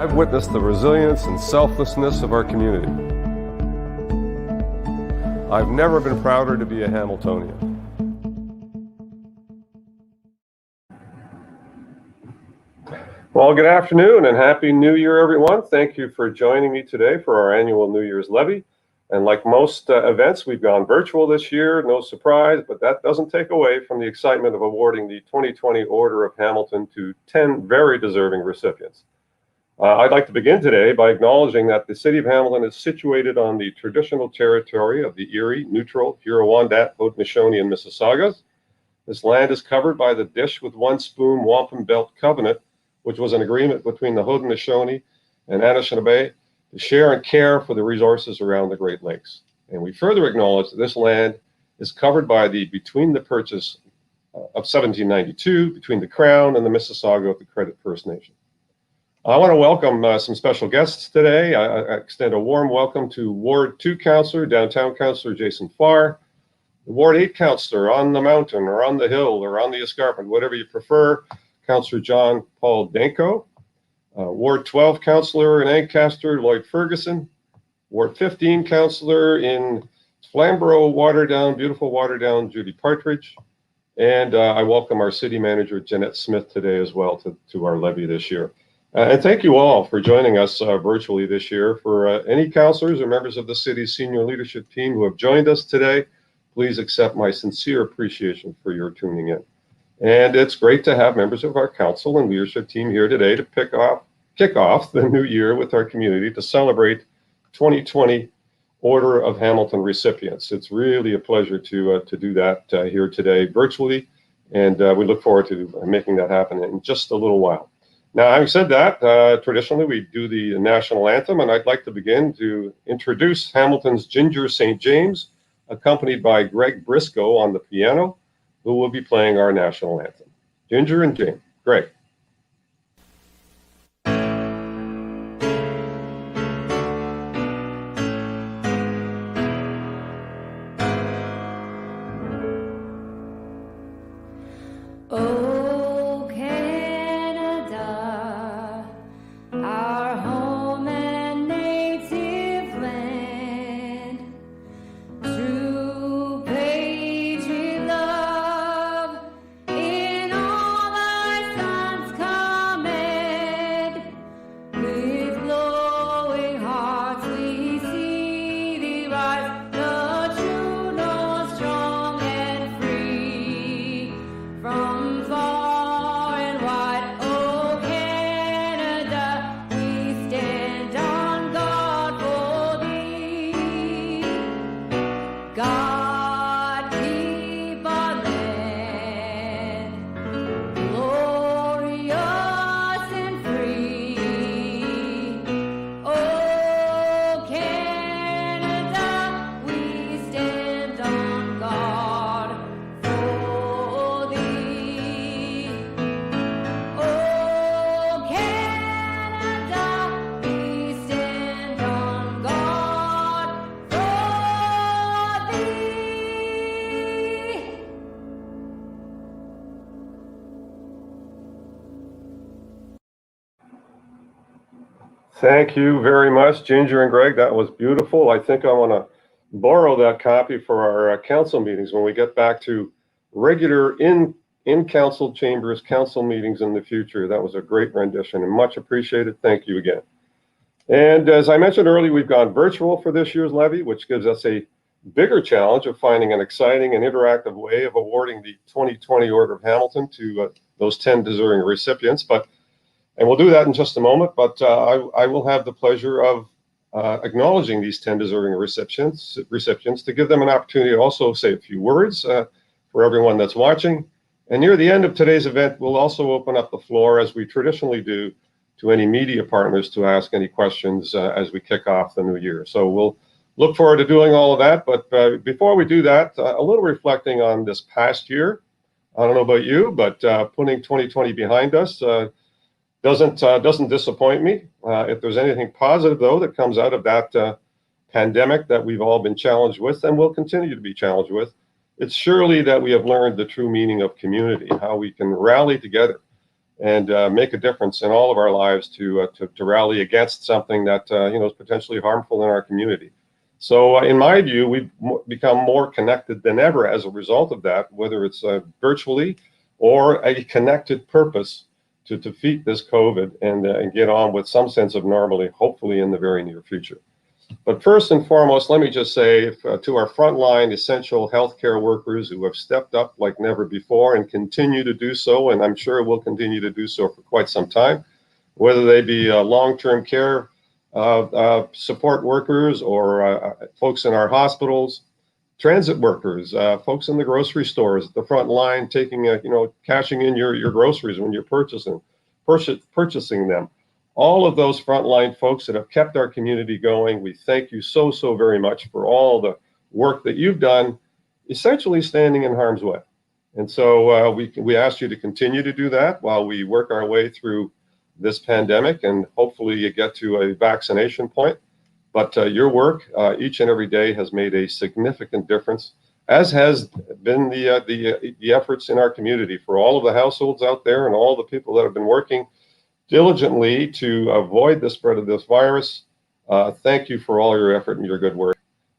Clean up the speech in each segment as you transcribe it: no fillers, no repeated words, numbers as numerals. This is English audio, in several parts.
I've witnessed the resilience and selflessness of our community. I've never been prouder to be a Hamiltonian. Well, good afternoon and Happy New Year, everyone. Thank you for joining me today for our annual New Year's Levee. And like most events, we've gone virtual this year, no surprise, but that doesn't take away from the excitement of awarding the 2020 Order of Hamilton to 10 very deserving recipients. I'd like to begin today by acknowledging that the City of Hamilton is situated on the traditional territory of the Erie, Neutral, Huron-Wendat, Haudenosaunee, and Mississaugas. This land is covered by the Dish with One Spoon Wampum Belt Covenant, which was an agreement between the Haudenosaunee and Anishinaabe to share and care for the resources around the Great Lakes. And we further acknowledge that this land is covered by the Between the Purchase of 1792 between the Crown and the Mississauga of the Credit First Nation. I want to welcome some special guests today. I extend a warm welcome to Ward 2 Councillor, Downtown Councillor Jason Farr, the Ward 8 Councillor on the mountain or on the hill or on the escarpment, whatever you prefer, Councillor John Paul Danko, Ward 12 Councillor in Ancaster, Lloyd Ferguson, Ward 15 Councillor in Flamborough, Waterdown, beautiful Waterdown, Judy Partridge, and I welcome our City Manager, Jeanette Smith, today as well to our levee this year. And thank you all for joining us virtually this year. For any councillors or members of the city's senior leadership team who have joined us today, please accept my sincere appreciation for your tuning in. And it's great to have members of our council and leadership team here today to kick off the new year with our community to celebrate 2020 Order of Hamilton recipients. It's really a pleasure to do that here today virtually, and we look forward to making that happen in just a little while. Now, having said that, traditionally we do the national anthem, and I'd like to begin to introduce Hamilton's Ginger St. James, accompanied by Greg Briscoe on the piano, who will be playing our national anthem. Ginger and James. Greg. Thank you very much, Ginger and Greg. That was beautiful. I think I want to borrow that copy for our council meetings when we get back to regular in council chambers, council meetings in the future. That was a great rendition and much appreciated. Thank you again. And as I mentioned earlier, we've gone virtual for this year's levee, which gives us a bigger challenge of finding an exciting and interactive way of awarding the 2020 Order of Hamilton to those 10 deserving recipients. And we'll do that in just a moment, but I will have the pleasure of acknowledging these 10 deserving recipients to give them an opportunity to also say a few words for everyone that's watching. And near the end of today's event, we'll also open up the floor, as we traditionally do, to any media partners to ask any questions as we kick off the new year. So we'll look forward to doing all of that. But before we do that, a little reflecting on this past year. I don't know about you, but putting 2020 behind us doesn't disappoint me. If there's anything positive, though, that comes out of that pandemic that we've all been challenged with and will continue to be challenged with, it's surely that we have learned the true meaning of community, how we can rally together and make a difference in all of our lives to rally against something that is potentially harmful in our community. So in my view, we've become more connected than ever as a result of that, whether it's virtually or a connected purpose to defeat this COVID and get on with some sense of normality, hopefully in the very near future. But first and foremost, let me just say to our frontline essential healthcare workers who have stepped up like never before and continue to do so, and I'm sure will continue to do so for quite some time, whether they be long-term care support workers or folks in our hospitals, transit workers, folks in the grocery stores at the front line, taking cashing in your groceries when you're purchasing them. All of those frontline folks that have kept our community going, we thank you so very much for all the work that you've done, essentially standing in harm's way. And so we ask you to continue to do that while we work our way through this pandemic, and hopefully you get to a vaccination point. But your work each and every day has made a significant difference, as has been the efforts in our community for all of the households out there and all the people that have been working diligently to avoid the spread of this virus. Thank you for all your effort and your good work.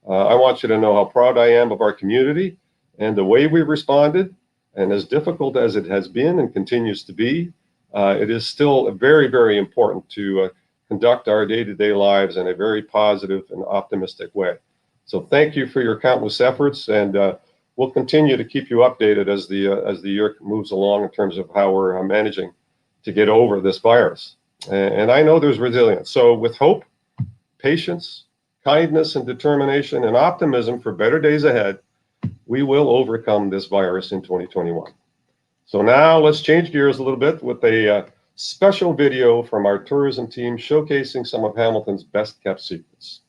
I want you to know how proud I am of our community and the way we responded. And as difficult as it has been and continues to be, it is still very important to conduct our day-to-day lives in a very positive and optimistic way. So thank you for your countless efforts, and we'll continue to keep you updated as the year moves along in terms of how we're managing to get over this virus. And I know there's resilience. So with hope, patience, kindness, and determination and optimism for better days ahead, we will overcome this virus in 2021. So now let's change gears a little bit with a special video from our tourism team showcasing some of Hamilton's best kept secrets.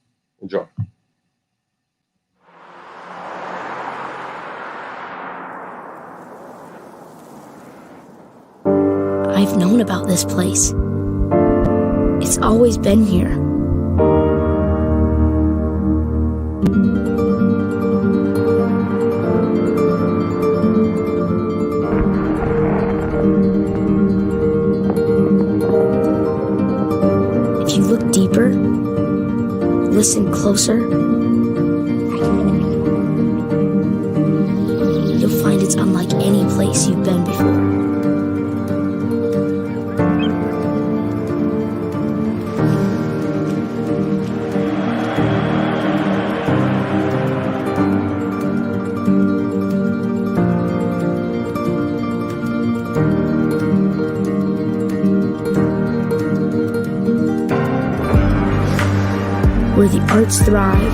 Enjoy. I've known about this place. It's always been here. If you look deeper, listen closer, you'll find it's unlike any place you've been before. Where the arts thrive,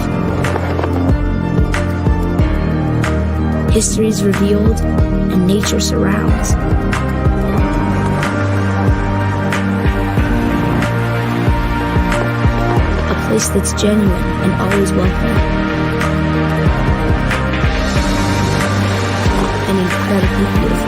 history is revealed, and nature surrounds. A place that's genuine and always welcoming, and incredibly beautiful.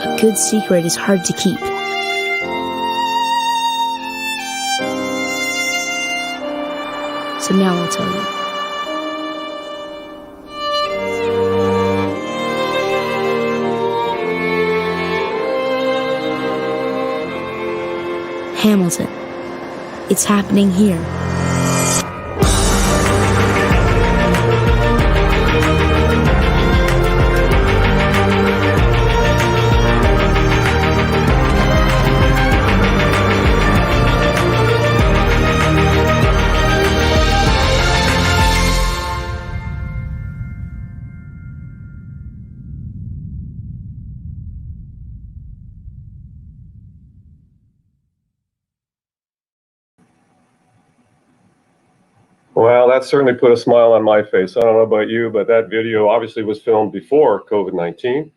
A good secret is hard to keep. So now I'll tell you. Hamilton. It's happening here. Well, that certainly put a smile on my face. I don't know about you, but that video obviously was filmed before COVID-19.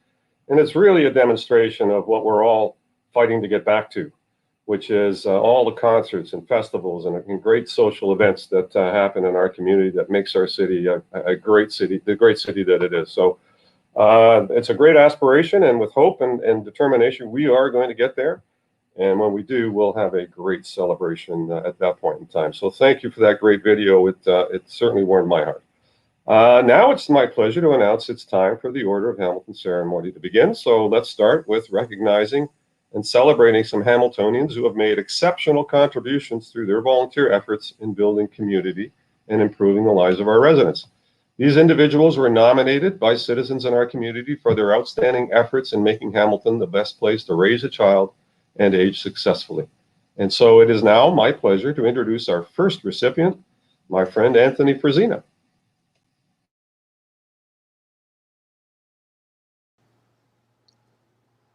And it's really a demonstration of what we're all fighting to get back to, which is all the concerts and festivals and great social events that happen in our community that makes our city a great city, the great city that it is. So it's a great aspiration, and with hope and determination, we are going to get there. And when we do, we'll have a great celebration at that point in time. So thank you for that great video. It certainly warmed my heart. Now it's my pleasure to announce it's time for the Order of Hamilton ceremony to begin. So let's start with recognizing and celebrating some Hamiltonians who have made exceptional contributions through their volunteer efforts in building community and improving the lives of our residents. These individuals were nominated by citizens in our community for their outstanding efforts in making Hamilton the best place to raise a child and age successfully. And so it is now my pleasure to introduce our first recipient, my friend Anthony Frazina.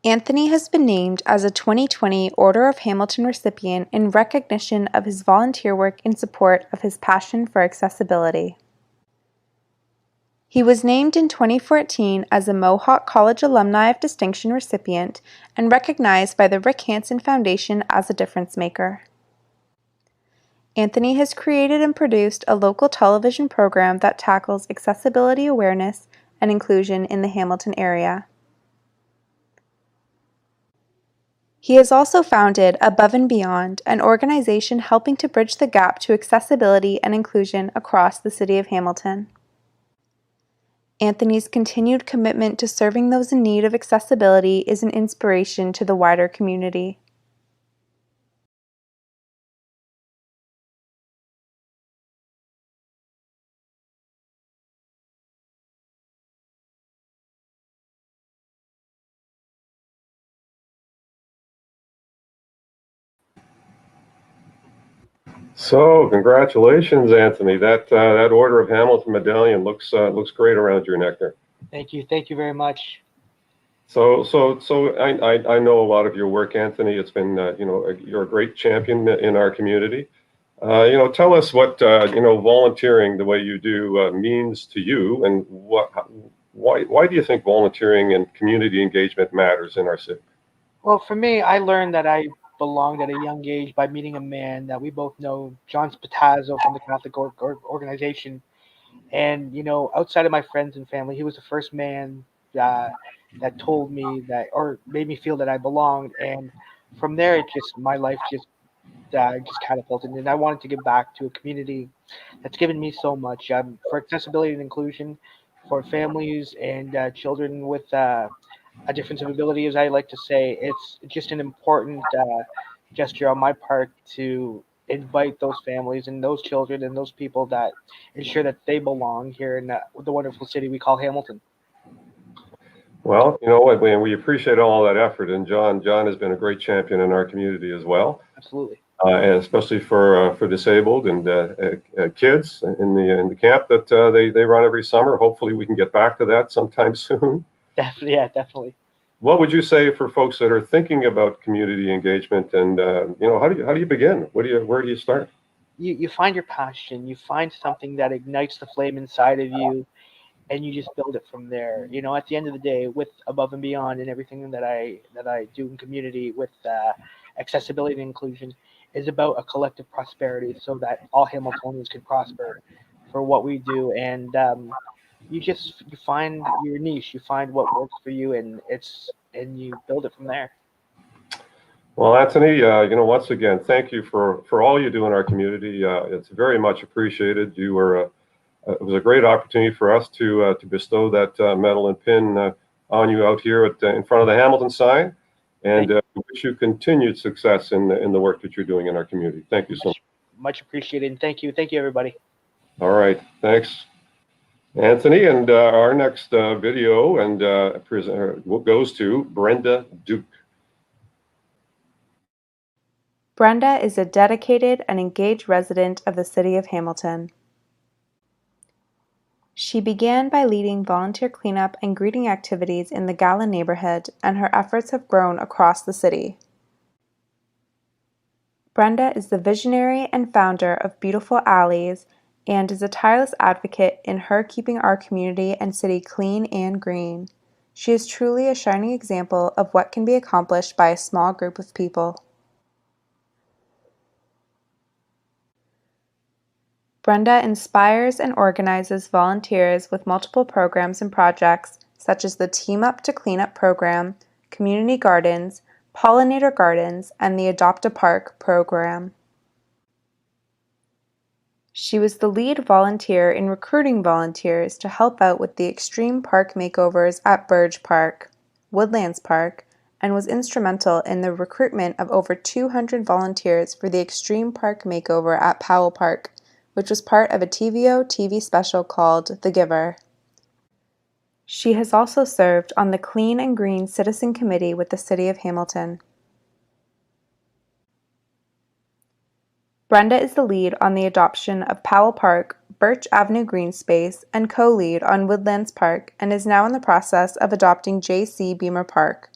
Anthony has been named as a 2020 Order of Hamilton recipient in recognition of his volunteer work in support of his passion for accessibility. He was named in 2014 as a Mohawk College Alumni of Distinction recipient and recognized by the Rick Hansen Foundation as a difference maker. Anthony has created and produced a local television program that tackles accessibility awareness and inclusion in the Hamilton area. He has also founded Above and Beyond, an organization helping to bridge the gap to accessibility and inclusion across the city of Hamilton. Anthony's continued commitment to serving those in need of accessibility is an inspiration to the wider community. So, congratulations, Anthony. That Order of Hamilton medallion looks great around your neck there. Thank you. Thank you very much. So I know a lot of your work, Anthony. It's been you're a great champion in our community. Tell us what volunteering the way you do means to you, and why do you think volunteering and community engagement matters in our city? Well, for me, I learned that I belonged at a young age by meeting a man that we both know, John Spatazzo from the Catholic organization. And, outside of my friends and family, he was the first man that told me that, or made me feel that I belonged. And from there, my life just catapulted. And I wanted to give back to a community that's given me so much for accessibility and inclusion for families and children with a difference of ability, as I like to say. It's just an important gesture on my part to invite those families and those children and those people that ensure that they belong here in the wonderful city we call Hamilton. Well, you know what, we appreciate all that effort, and John has been a great champion in our community as well. Absolutely. And especially for disabled and kids in the camp that they run every summer. Hopefully, we can get back to that sometime soon. Definitely, yeah, definitely. What would you say for folks that are thinking about community engagement, and how do you begin? Where do you start? You find your passion. You find something that ignites the flame inside of you, and you just build it from there. At the end of the day, with Above and Beyond and everything that I do in community with accessibility and inclusion, is about a collective prosperity, so that all Hamiltonians can prosper for what we do. And you find your niche, you find what works for you, and you build it from there. Well, Anthony, once again, thank you for all you do in our community. It's very much appreciated. It was a great opportunity for us to bestow that medal and pin on you out here in front of the Hamilton sign, and wish you continued success in the work that you're doing in our community. Thank you so much. Much appreciated, and thank you, everybody. All right, thanks, Anthony. And our next video goes to Brenda Duke. Brenda is a dedicated and engaged resident of the city of Hamilton. She began by leading volunteer cleanup and greeting activities in the Gala neighborhood, and her efforts have grown across the city. Brenda is the visionary and founder of Beautiful Alleys and is a tireless advocate in her keeping our community and city clean and green. She is truly a shining example of what can be accomplished by a small group of people. Brenda inspires and organizes volunteers with multiple programs and projects such as the Team Up to Clean Up program, community gardens, pollinator gardens, and the Adopt a Park program. She was the lead volunteer in recruiting volunteers to help out with the extreme park makeovers at Burge Park, Woodlands Park, and was instrumental in the recruitment of over 200 volunteers for the extreme park makeover at Powell Park, which was part of a TVO TV special called The Giver. She has also served on the Clean and Green Citizen Committee with the City of Hamilton. Brenda is the lead on the adoption of Powell Park, Birch Avenue Green Space, and co-lead on Woodlands Park, and is now in the process of adopting J.C. Beamer Park.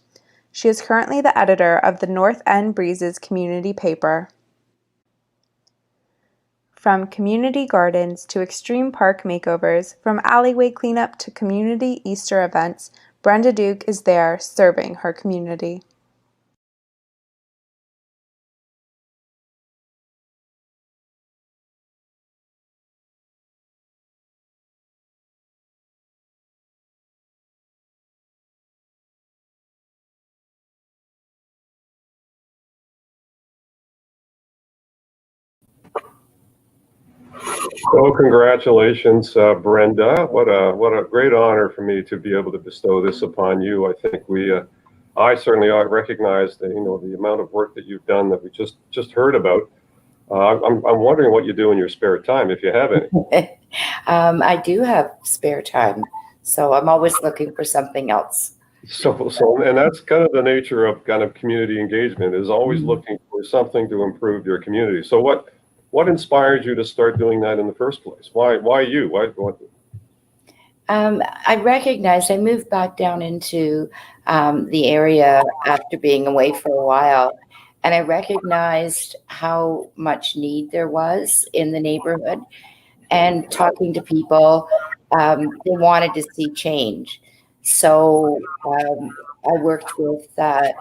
She is currently the editor of the North End Breezes community paper. From community gardens to extreme park makeovers, from alleyway cleanup to community Easter events, Brenda Duke is there serving her community. Well, congratulations, Brenda. What a great honor for me to be able to bestow this upon you. I think I certainly recognize the amount of work that you've done that we just heard about. I'm wondering what you do in your spare time, if you have any. I do have spare time, so I'm always looking for something else. And that's kind of the nature of kind of community engagement, is always looking for something to improve your community. So what inspired you to start doing that in the first place? Why you? What? I recognized I moved back down into the area after being away for a while, and I recognized how much need there was in the neighborhood. And talking to people, they wanted to see change. So I worked with the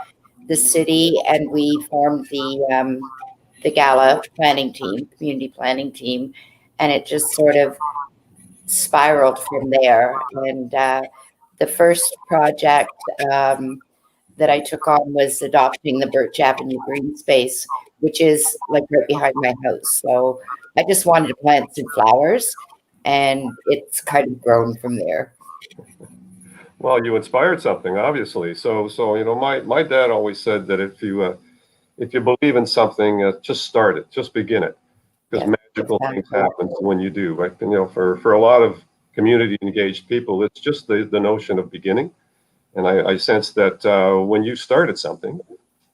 city, and we formed the gala planning team, community planning team, and it just sort of spiraled from there. And the first project that I took on was adopting the Birch Avenue green space, which is like right behind my house. So I just wanted to plant some flowers, and it's kind of grown from there. Well, you inspired something, obviously. So my dad always said that if you believe in something, just start it, just begin it, because Yeah, magical things exactly. happen when you do. Right? And, for a lot of community engaged people, it's just the notion of beginning. And I sense that when you started something,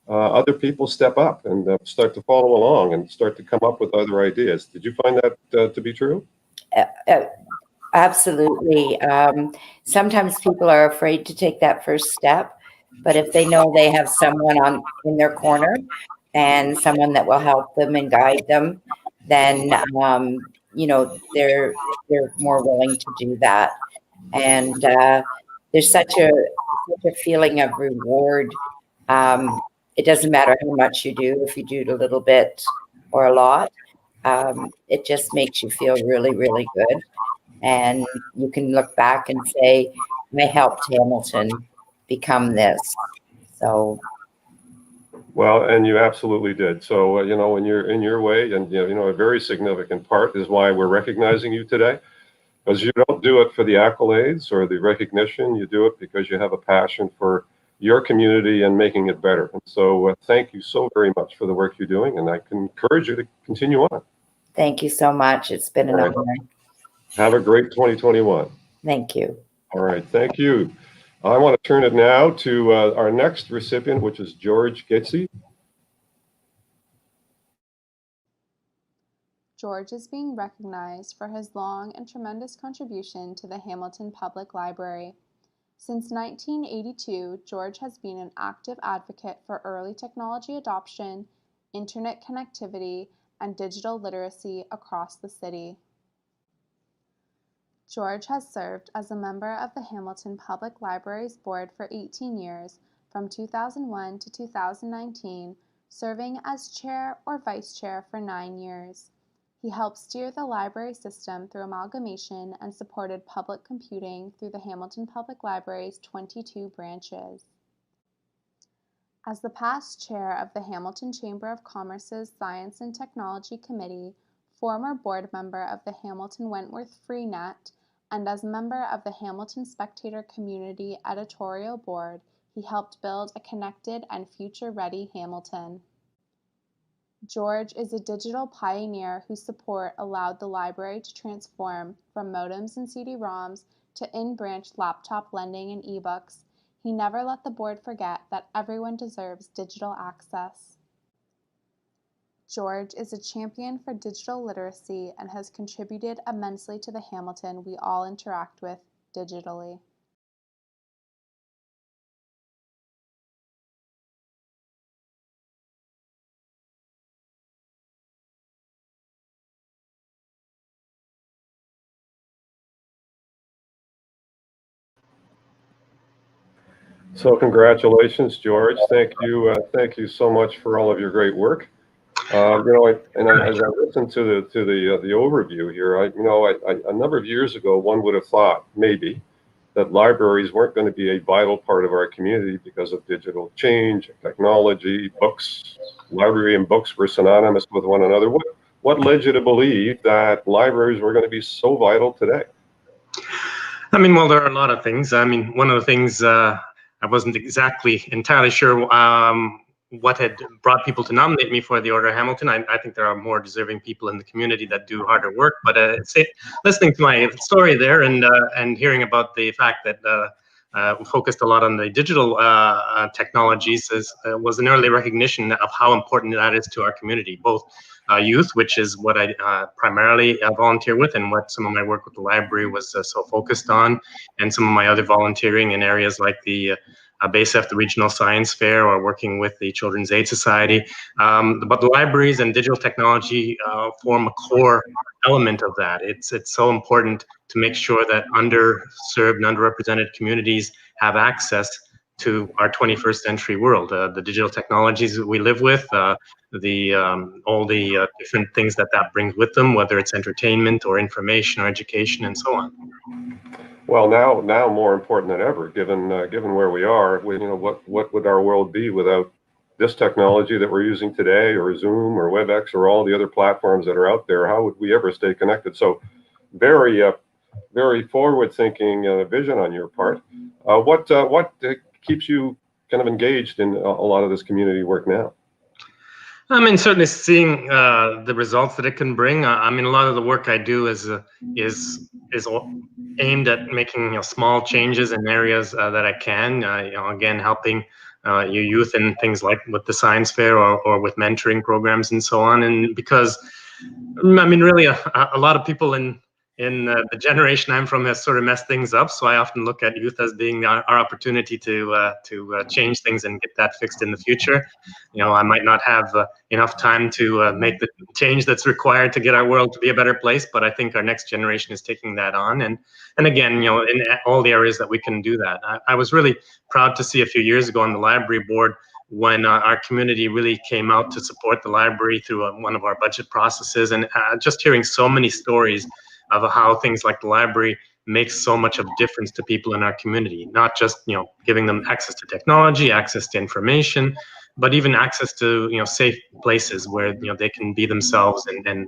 other people step up and start to follow along and start to come up with other ideas. Did you find that to be true? Uh, uh, Absolutely. Sometimes people are afraid to take that first step, but if they know they have someone on in their corner and someone that will help them and guide them, then they're more willing to do that. And there's such a feeling of reward. It doesn't matter how much you do, if you do it a little bit or a lot. It just makes you feel really, really good, and you can look back and say, I helped Hamilton become this. So Well, and you absolutely did. So, in your way, and a very significant part is why we're recognizing you today, because you don't do it for the accolades or the recognition. You do it because you have a passion for your community and making it better. And so, thank you so very much for the work you're doing, and I can encourage you to continue on. thank you so much. It's been All an right. honor. Have a great 2021. Thank you. All right. Thank you. I want to turn it now to our next recipient, which is George Getsy. George is being recognized for his long and tremendous contribution to the Hamilton Public Library. Since 1982, George has been an active advocate for early technology adoption, internet connectivity, and digital literacy across the city. George has served as a member of the Hamilton Public Libraries Board for 18 years, from 2001 to 2019, serving as chair or vice chair for 9 years. He helped steer the library system through amalgamation and supported public computing through the Hamilton Public Library's 22 branches. As the past chair of the Hamilton Chamber of Commerce's Science and Technology Committee, former board member of the Hamilton Wentworth Freenet, and as member of the Hamilton Spectator Community Editorial Board, he helped build a connected and future-ready Hamilton. George is a digital pioneer whose support allowed the library to transform from modems and CD-ROMs to in-branch laptop lending and ebooks. He never let the board forget that everyone deserves digital access. George is a champion for digital literacy and has contributed immensely to the Hamilton we all interact with digitally. So congratulations, George. Thank you so much for all of your great work. As I listened to the overview here, a number of years ago, one would have thought maybe that libraries weren't going to be a vital part of our community because of digital change, technology, books. Library and books were synonymous with one another. What led you to believe that libraries were going to be so vital today? I mean, well, there are a lot of things. I mean, one of the things I wasn't exactly entirely sure what had brought people to nominate me for the Order of Hamilton. I think there are more deserving people in the community that do harder work. But listening to my story there and hearing about the fact that we focused a lot on the digital technologies was an early recognition of how important that is to our community, both youth, which is what I primarily volunteer with, and what some of my work with the library was so focused on, and some of my other volunteering in areas like the BASF, the Regional Science Fair, or working with the Children's Aid Society. But the libraries and digital technology form a core element of that. It's so important to make sure that underserved and underrepresented communities have access to our 21st century world. The digital technologies that we live with, all the different things that brings with them, whether it's entertainment or information or education and so on. Well, now more important than ever, given where we are. What would our world be without this technology that we're using today, or Zoom, or WebEx, or all the other platforms that are out there? How would we ever stay connected? So, very forward-thinking vision on your part. What keeps you kind of engaged in a lot of this community work now? I mean, certainly seeing the results that it can bring. I mean, a lot of the work I do is aimed at making small changes in areas that I can. Again, helping your youth in things like with the science fair or with mentoring programs and so on. And because I mean, really, a lot of people in the generation I'm from has sort of messed things up. So I often look at youth as being our opportunity to change things and get that fixed in the future. I might not have enough time to make the change that's required to get our world to be a better place, but I think our next generation is taking that on. And again, in all the areas that we can do that. I was really proud to see a few years ago on the library board when our community really came out to support the library through one of our budget processes, and just hearing so many stories of how things like the library makes so much of a difference to people in our community, not just giving them access to technology, access to information, but even access to safe places where they can be themselves and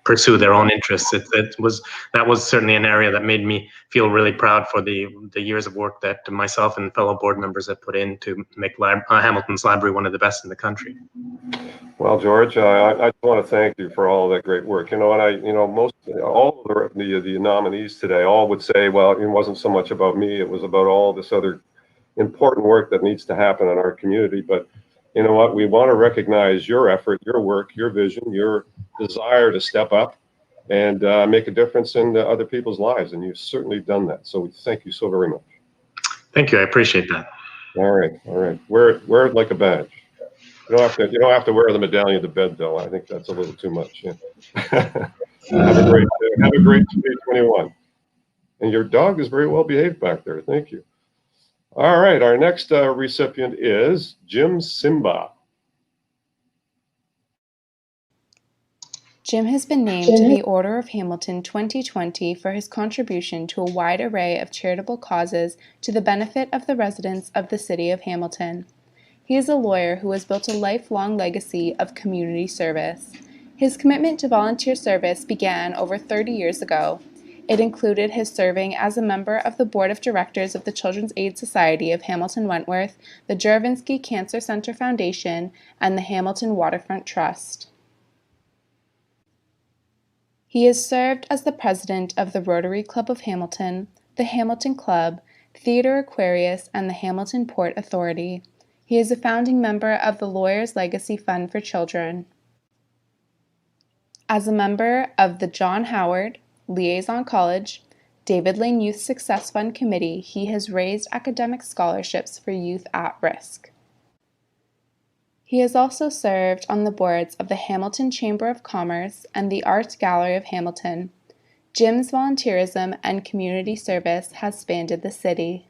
pursue their own interests. That was certainly an area that made me feel really proud for the years of work that myself and fellow board members have put in to make Hamilton's library one of the best in the country. Well, George, I want to thank you for all that great work. All of the nominees today all would say, well, it wasn't so much about me, it was about all this other important work that needs to happen in our community. But you know what? We want to recognize your effort, your work, your vision, your desire to step up and make a difference in other people's lives. And you've certainly done that. So we thank you so very much. Thank you. I appreciate that. All right. Wear it like a badge. You don't have to wear the medallion to bed, though. I think that's a little too much. Yeah. Have a great 2021. And your dog is very well behaved back there. Thank you. All right, our next recipient is Jim Simba. Jim has been named to the Order of Hamilton 2020 for his contribution to a wide array of charitable causes to the benefit of the residents of the city of Hamilton. He is a lawyer who has built a lifelong legacy of community service. His commitment to volunteer service began over 30 years ago. It included his serving as a member of the board of directors of the Children's Aid Society of Hamilton Wentworth, the Juravinski Cancer Center Foundation, and the Hamilton Waterfront Trust. He has served as the president of the Rotary Club of Hamilton, the Hamilton Club, Theatre Aquarius, and the Hamilton Port Authority. He is a founding member of the Lawyers Legacy Fund for Children. As a member of the John Howard, Liaison College, David Lane Youth Success Fund Committee, he has raised academic scholarships for youth at risk. He has also served on the boards of the Hamilton Chamber of Commerce and the Art Gallery of Hamilton. Jim's volunteerism and community service has spanned the city.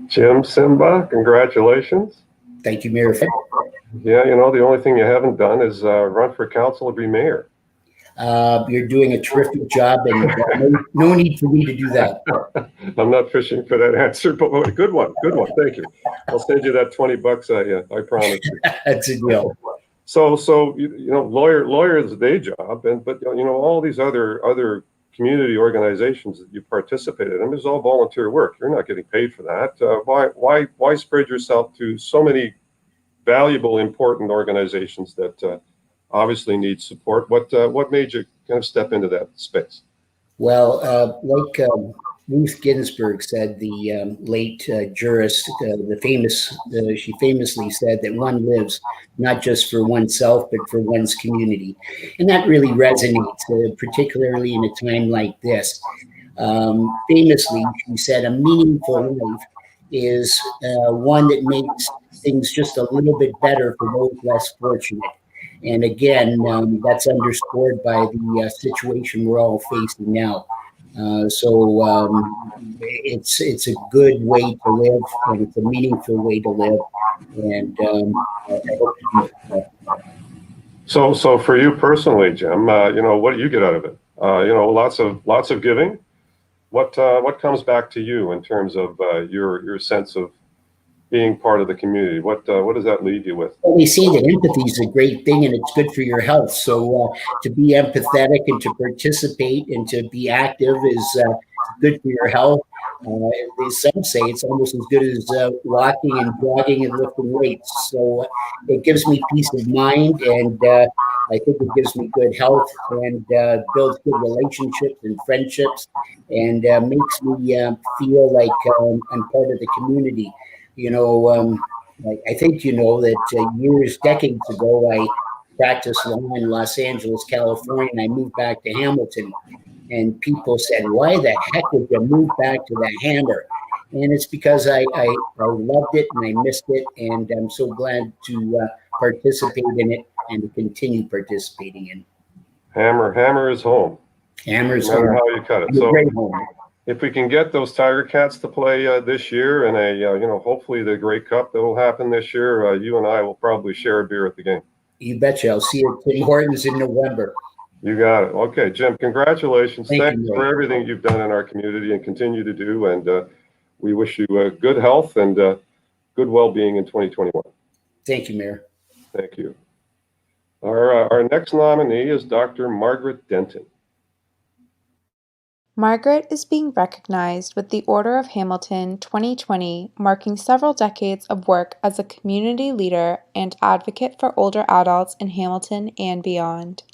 Jim Simba, congratulations. Thank you, Mayor. Yeah, you know, the only thing you haven't done is run for council or be mayor. You're doing a terrific job, and no need for me to do that. I'm not fishing for that answer, but good one. Thank you. I'll send you that $20. I promise you. That's a deal. So you know, lawyer is a day job, but you know, all these other community organizations that you participated in, is all volunteer work. You're not getting paid for that. Why spread yourself to so many valuable, important organizations that obviously need support? What made you kind of step into that space? Well, like Ruth Ginsburg said, the late jurist, she famously said that one lives not just for oneself, but for one's community. And that really resonates, particularly in a time like this. Famously, she said, a meaningful life is one that makes things just a little bit better for those less fortunate. And again, that's underscored by the situation we're all facing now. So it's a good way to live, and it's a meaningful way to live. And I hope to do that. So for you personally, Jim, you know, what do you get out of it? You know, lots of giving. What comes back to you in terms of your sense of being part of the community? What does that leave you with? Well, we see that empathy is a great thing, and it's good for your health. So to be empathetic and to participate and to be active is good for your health. Some say it's almost as good as walking and jogging and lifting weights. So it gives me peace of mind, and I think it gives me good health and builds good relationships and friendships, and makes me feel like I'm part of the community. You know, I think you know that decades ago, I practiced law in Los Angeles, California, and I moved back to Hamilton. And people said, why the heck would you move back to the Hammer? And it's because I loved it and I missed it. And I'm so glad to participate in it and to continue participating in it. Hammer is home. Hammer is no matter home. how you cut it. So if we can get those Tiger Cats to play this year, and you know, hopefully the Grey Cup that will happen this year, you and I will probably share a beer at the game. You betcha. I'll see you at Tim Hortons in November. You got it. Okay, Jim, congratulations. Thank you for everything you've done in our community and continue to do. And we wish you good health and good well-being in 2021. Thank you, Mayor. Thank you. Our next nominee is Dr. Margaret Denton. Margaret is being recognized with the Order of Hamilton 2020, marking several decades of work as a community leader and advocate for older adults in Hamilton and beyond.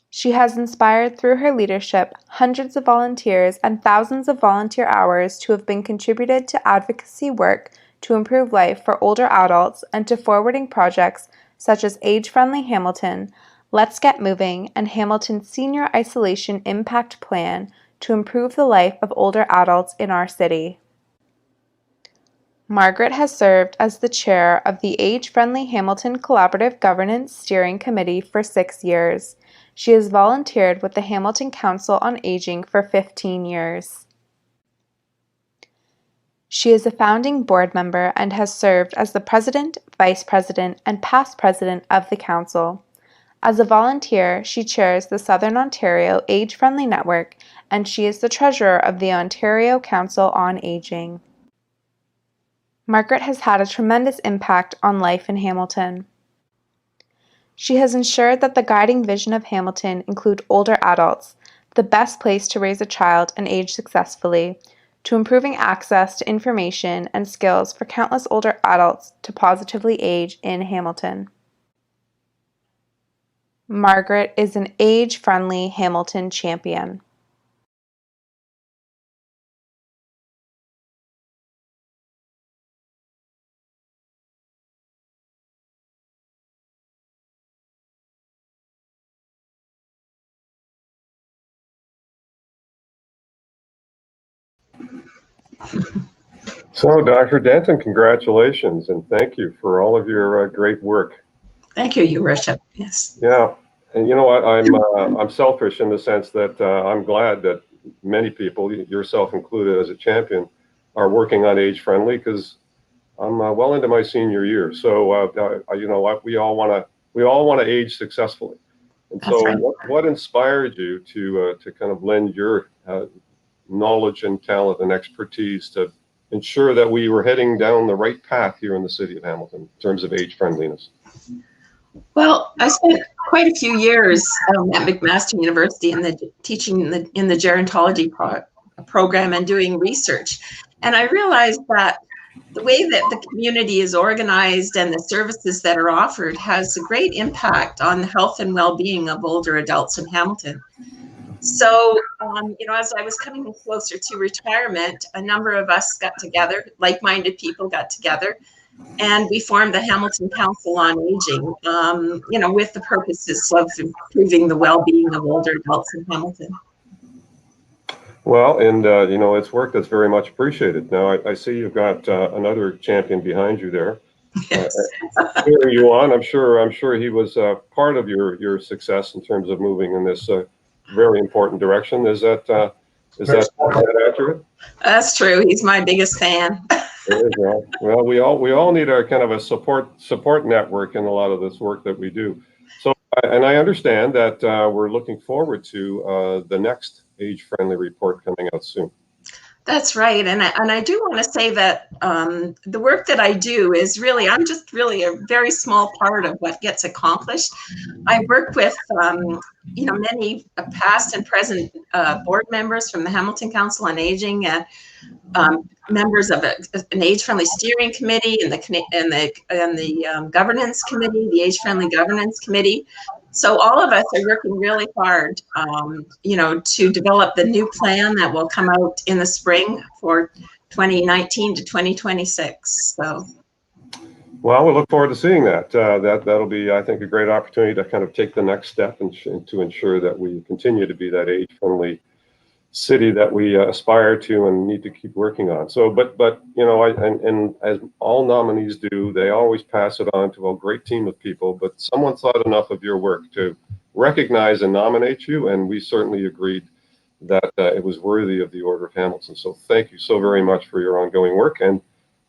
She has inspired through her leadership hundreds of volunteers and thousands of volunteer hours to have been contributed to advocacy work to improve life for older adults and to forwarding projects such as Age-Friendly Hamilton, Let's Get Moving, and Hamilton's Senior Isolation Impact Plan to improve the life of older adults in our city. Margaret has served as the chair of the Age-Friendly Hamilton Collaborative Governance Steering Committee for 6 years. She has volunteered with the Hamilton Council on Aging for 15 years. She is a founding board member and has served as the president, vice president, and past president of the council. As a volunteer, she chairs the Southern Ontario Age-Friendly Network, and she is the treasurer of the Ontario Council on Aging. Margaret has had a tremendous impact on life in Hamilton. She has ensured that the guiding vision of Hamilton include older adults, the best place to raise a child and age successfully, to improving access to information and skills for countless older adults to positively age in Hamilton. Margaret is an age-friendly Hamilton champion. So, Dr. Denton, congratulations, and thank you for all of your great work. Thank you, Your Worship. Yes. Yeah, and you know what? I'm selfish in the sense that I'm glad that many people, yourself included as a champion, are working on age friendly, because I'm well into my senior year. So you know what? We all want to age successfully. And so, That's right. what inspired you to kind of lend your knowledge and talent and expertise to ensure that we were heading down the right path here in the city of Hamilton in terms of age friendliness? Well, I spent quite a few years at McMaster University teaching in the gerontology program and doing research. And I realized that the way that the community is organized and the services that are offered has a great impact on the health and well-being of older adults in Hamilton. So, you know, as I was coming closer to retirement, a number of us got together, like-minded people got together, and we formed the Hamilton Council on Aging, you know, with the purposes of improving the well-being of older adults in Hamilton. Well, and you know, it's work that's very much appreciated. Now, I see you've got another champion behind you there. Yes. Cheering you on. I'm sure he was part of your success in terms of moving in this very important direction. Is that accurate? That's true. He's my biggest fan. Well, we all need a kind of a support network in a lot of this work that we do. So, and I understand that we're looking forward to the next age-friendly report coming out soon. That's right. And I do want to say that the work that I do is really, I'm just really a very small part of what gets accomplished. I work with, you know, many past and present board members from the Hamilton Council on Aging and members of an age-friendly steering committee and the governance committee, the age-friendly governance committee. So all of us are working really hard, you know, to develop the new plan that will come out in the spring for 2019 to 2026. So. Well, we look forward to seeing that. That'll be, I think, a great opportunity to kind of take the next step and to ensure that we continue to be that age-friendly city that we aspire to and need to keep working on. So, but you know, and as all nominees do, they always pass it on to a great team of people. But someone thought enough of your work to recognize and nominate you, and we certainly agreed that it was worthy of the Order of Hamilton. So, thank you so very much for your ongoing work, and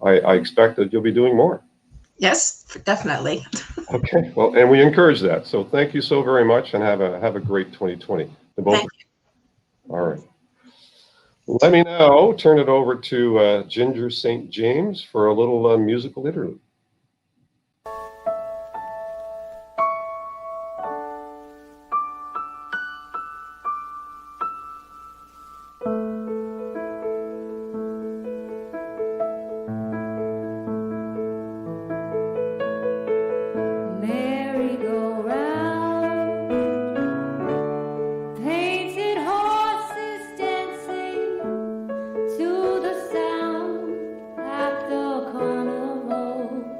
I expect that you'll be doing more. Yes, definitely. Okay, well, and we encourage that. So, thank you so very much, and have a great 2020. Thank you. All right. Let me now turn it over to Ginger St. James for a little musical interlude. To the sound at the carnival.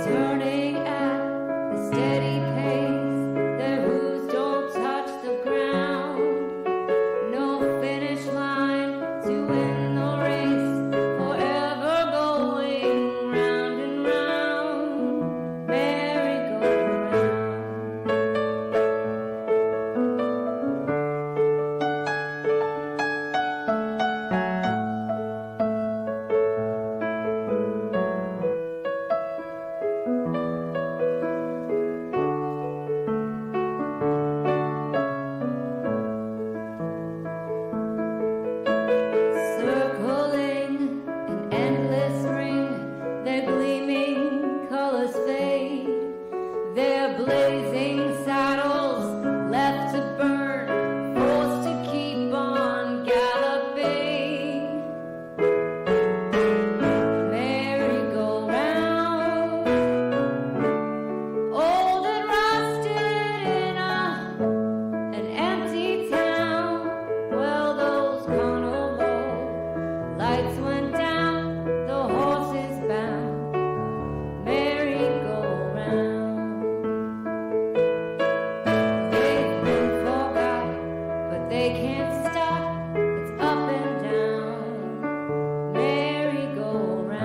turning at a steady pace. Their hooves don't touch the ground. No finish line to win the race. Forever going round and round. Merry-go-round. Circling an endless ring, their gleaming colors fade. Their blazing saddles left to burn, forced to keep on galloping. Merry-go-round, old and rusted in an empty town. Well, those carnival lights went down, the horses bound. Merry-go-round. They've been forgot, but they can't stop. It's up and down. Merry-go-round.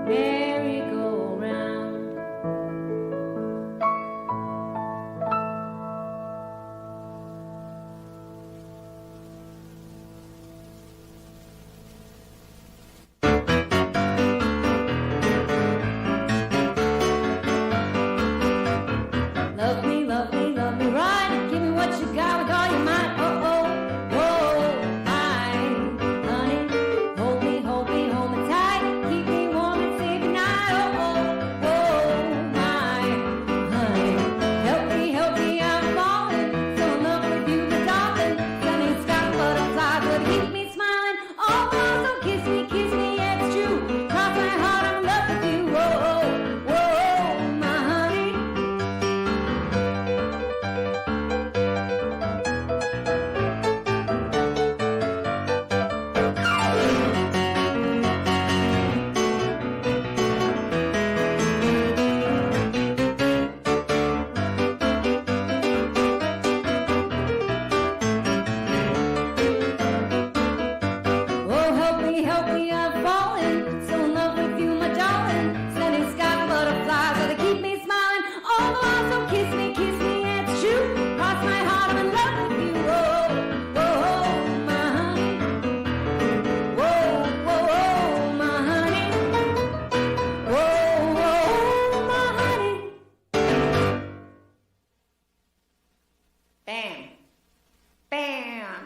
Merry-go-round. Love me, love me, love me right. Give me what you got with all your might. Oh, oh, oh, my honey. Hold me, hold me, hold me tight. Keep me warm and say goodnight. Oh, oh, oh, my honey. Help me, I'm falling. So in love with you, my darling. Sunny sky, butterflies would keep me smiling. Oh, so kiss me, yeah, it's true. Cross my heart, I'm in love with you. Oh, oh, oh, my honey. Oh, help me, I'm falling. So in love with you, my darling. Sunny sky, butterflies, oh, they keep me smiling. Oh, so kiss me, yeah, it's true. Cross my heart, I'm in love with you. Oh, oh, oh, my honey. Whoa, whoa, oh, my honey. Whoa, whoa, oh, my honey. Bam. Bam.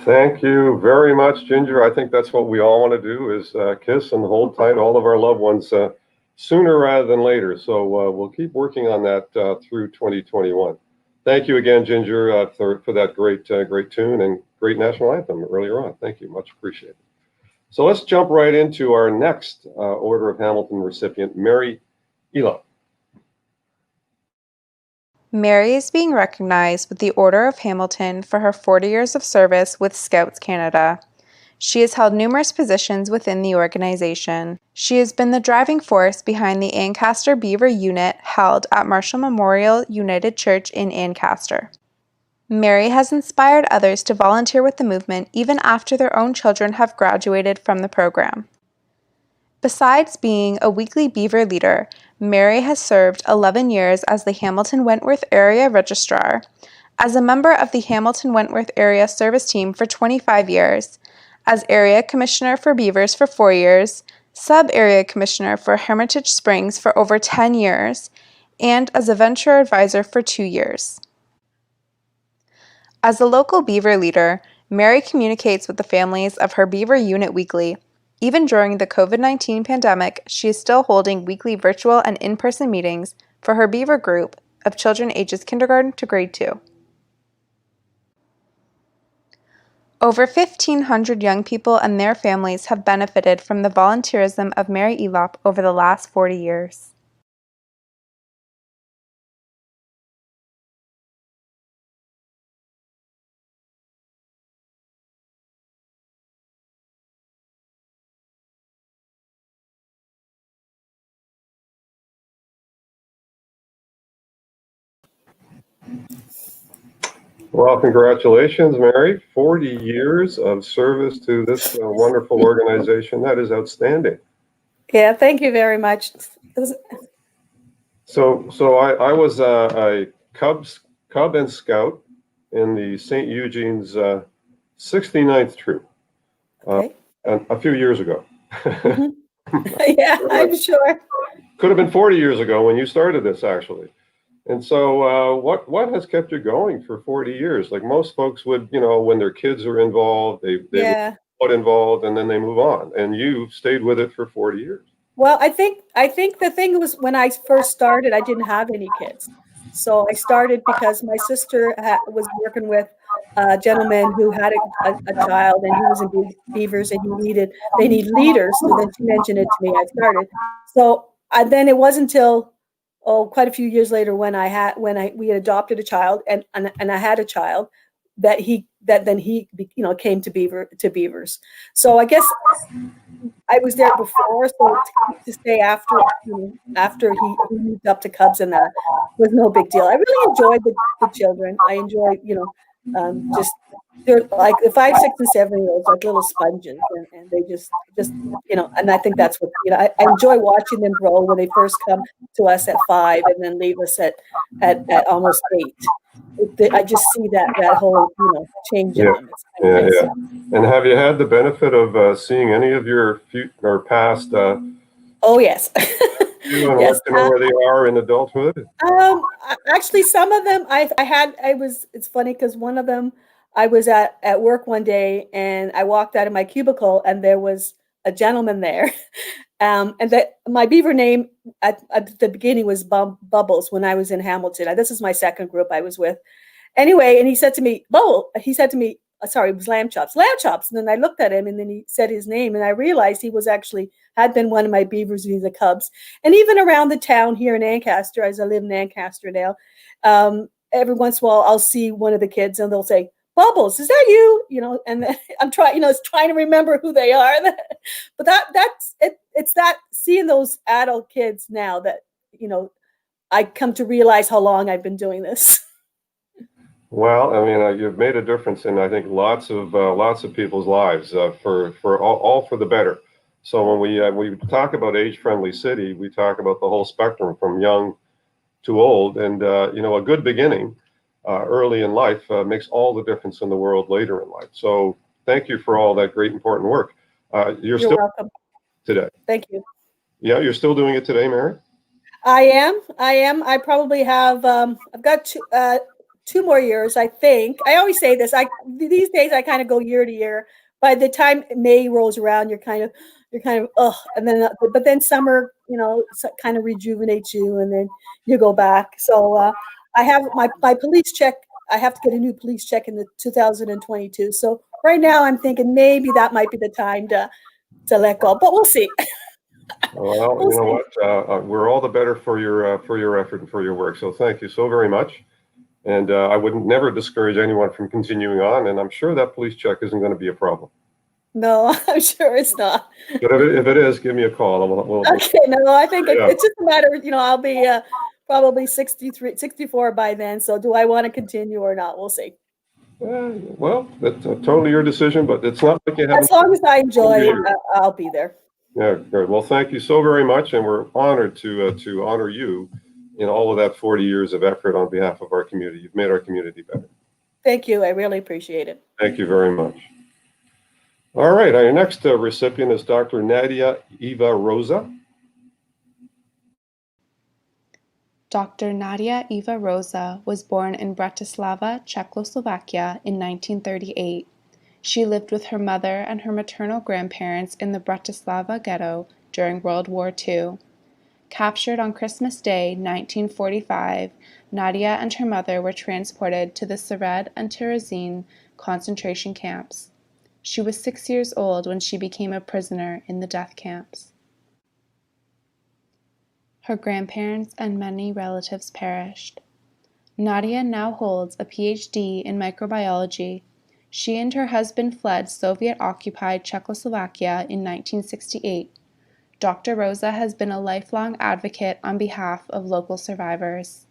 Thank you very much, Ginger. I think that's what we all want to do is kiss and hold tight all of our loved ones sooner rather than later. So we'll keep working on that through 2021. Thank you again, Ginger, for that great tune and great national anthem earlier on. Thank you, much appreciated. So let's jump right into our next Order of Hamilton recipient, Mary Elo. Mary is being recognized with the Order of Hamilton for her 40 years of service with Scouts Canada. She has held numerous positions within the organization. She has been the driving force behind the Ancaster Beaver Unit held at Marshall Memorial United Church in Ancaster. Mary has inspired others to volunteer with the movement even after their own children have graduated from the program. Besides being a weekly Beaver leader, Mary has served 11 years as the Hamilton-Wentworth Area Registrar, as a member of the Hamilton-Wentworth Area Service Team for 25 years, as Area Commissioner for Beavers for 4 years, Sub-Area Commissioner for Hermitage Springs for over 10 years, and as a Venture Advisor for 2 years. As a local Beaver leader, Mary communicates with the families of her Beaver unit weekly. Even during the COVID-19 pandemic, she is still holding weekly virtual and in-person meetings for her Beaver group of children ages kindergarten to grade 2. Over 1,500 young people and their families have benefited from the volunteerism of Mary Elop over the last 40 years. Well, congratulations, Mary. 40 years of service to this wonderful organization. That is outstanding. Yeah, thank you very much. So I was a Cub and Scout in the St. Eugene's 69th troop Okay. a few years ago. Yeah, I'm sure. Could have been 40 years ago when you started this, actually. And so, what has kept you going for 40 years? Like most folks would, when their kids are involved, they Yeah. get involved and then they move on. And you stayed with it for 40 years. Well, I think the thing was when I first started, I didn't have any kids. So I started because my sister was working with a gentleman who had a child, and he was in Beavers, and they need leaders. So then she mentioned it to me. I started. So then it wasn't until quite a few years later when we had adopted a child and I had a child that then he came to Beavers. So I guess I was there before, so to stay after he moved up to Cubs, and that was no big deal. I really enjoyed the children. I enjoyed, just they're like the 5, 6, and 7-year-olds, like little sponges, and they just and I think that's what I enjoy watching them grow when they first come to us at 5 and then leave us at almost 8. I just see that whole change in them. Yeah. And have you had the benefit of seeing any of your past? Oh yes. Yes. Where they are in adulthood? Actually, some of them it's funny because one of them I was at work one day and I walked out of my cubicle and there was a gentleman there. And that my beaver name at the beginning was Bubbles when I was in Hamilton. This is my second group I was with. Anyway, and he said to me, sorry, it was Lamb Chops. And then I looked at him and then he said his name and I realized he was had been one of my beavers in the Cubs. And even around the town here in Ancaster, as I live in Ancaster now, every once in a while I'll see one of the kids and they'll say, Bubbles, is that you? And then I'm trying to remember who they are. But that's it. It's that seeing those adult kids now that, I come to realize how long I've been doing this. Well, I mean, you've made a difference in, I think, lots of people's lives for all for the better. So when we talk about age-friendly city, we talk about the whole spectrum from young to old, and a good beginning early in life makes all the difference in the world later in life. So thank you for all that great important work. You're still welcome. Today. Thank you. Yeah, you're still doing it today, Mary? I am. I probably have. I've got 2 more years, I think. I always say this. These days I kind of go year to year. By the time May rolls around, you're kind of and then but then summer, kind of rejuvenates you, and then you go back. So I have my police check. I have to get a new police check in the 2022. So right now I'm thinking maybe that might be the time to let go, but we'll see. Well, you know what? We're all the better for your effort and for your work. So thank you so very much. And I would never discourage anyone from continuing on. And I'm sure that police check isn't going to be a problem. No, I'm sure it's not. But if it is, give me a call. Okay, no, I think it's just a matter of, I'll be probably 64 by then. So do I want to continue or not? We'll see. Well, that's totally your decision, but it's not like you have. As long as I enjoy it, I'll be there. Yeah, good. Well, thank you so very much. And we're honored to honor you in all of that 40 years of effort on behalf of our community. You've made our community better. Thank you. I really appreciate it. Thank you very much. All right. Our next recipient is Dr. Nadia Eva Rosa. Dr. Nadia Eva Rosa was born in Bratislava, Czechoslovakia in 1938. She lived with her mother and her maternal grandparents in the Bratislava ghetto during World War II. Captured on Christmas Day, 1945, Nadia and her mother were transported to the Sered and Terezin concentration camps. She was 6 years old when she became a prisoner in the death camps. Her grandparents and many relatives perished. Nadia now holds a PhD in microbiology. She and her husband fled Soviet-occupied Czechoslovakia in 1968. Dr. Rosa has been a lifelong advocate on behalf of local survivors.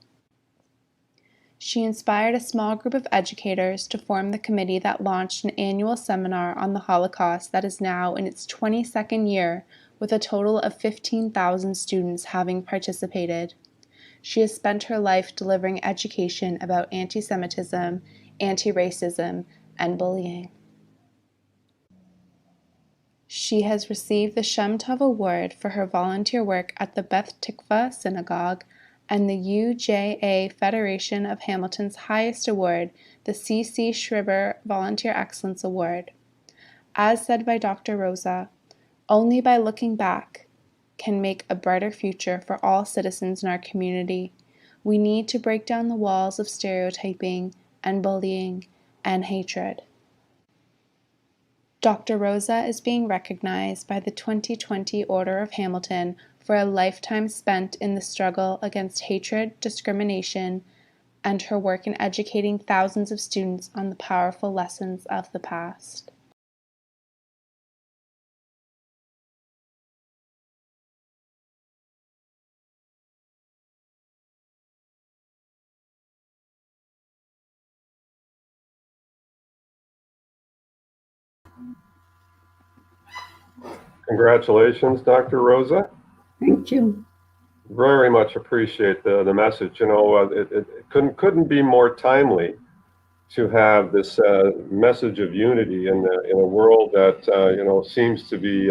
She inspired a small group of educators to form the committee that launched an annual seminar on the Holocaust that is now in its 22nd year, with a total of 15,000 students having participated. She has spent her life delivering education about anti-Semitism, anti-racism, and bullying. She has received the Shem Tov Award for her volunteer work at the Beth Tikva Synagogue and the UJA Federation of Hamilton's highest award, the C.C. Schreiber Volunteer Excellence Award. As said by Dr. Rosa, only by looking back can make a brighter future for all citizens in our community. We need to break down the walls of stereotyping and bullying and hatred. Dr. Rosa is being recognized by the 2020 Order of Hamilton for a lifetime spent in the struggle against hatred, discrimination, and her work in educating thousands of students on the powerful lessons of the past. Congratulations, Dr. Rosa. Thank you. Very much appreciate the message. You know, it couldn't be more timely to have this message of unity in a world that you know, seems to be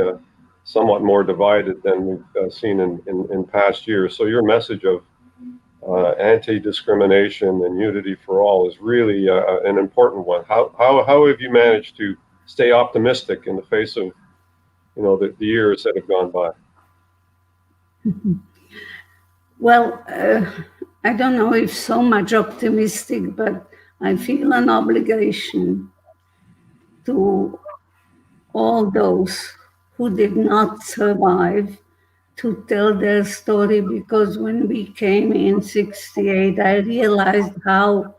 somewhat more divided than we've seen in past years. So your message of anti-discrimination and unity for all is really an important one. How have you managed to stay optimistic in the face of, you know, the years that have gone by? Well, I don't know if so much optimistic, but I feel an obligation to all those who did not survive to tell their story, because when we came in 68, I realized how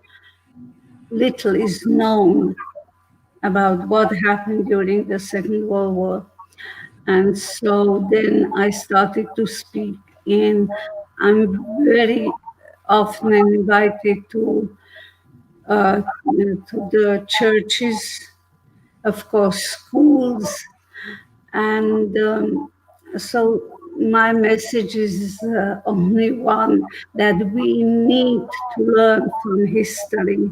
little is known about what happened during the Second World War. And so then I started to speak in. I'm very often invited to the churches, of course, schools. And so my message is only one, that we need to learn from history.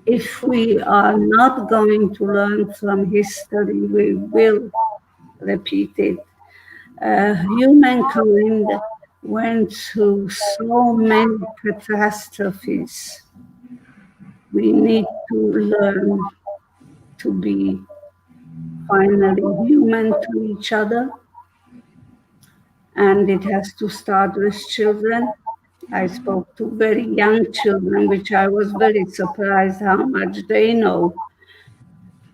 If we are not going to learn from history, we will repeat it. Humankind went through so many catastrophes. We need to learn to be finally human to each other. And it has to start with children. I spoke to very young children, which I was very surprised how much they know.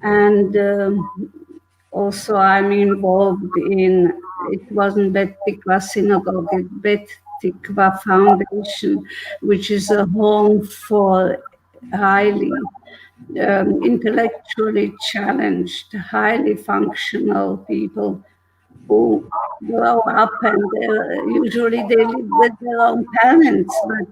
And also I'm involved in, it wasn't Bet Tikva Synagogue, it's Bet Tikva Foundation, which is a home for highly intellectually challenged, highly functional people who grow up and usually they live with their own parents, but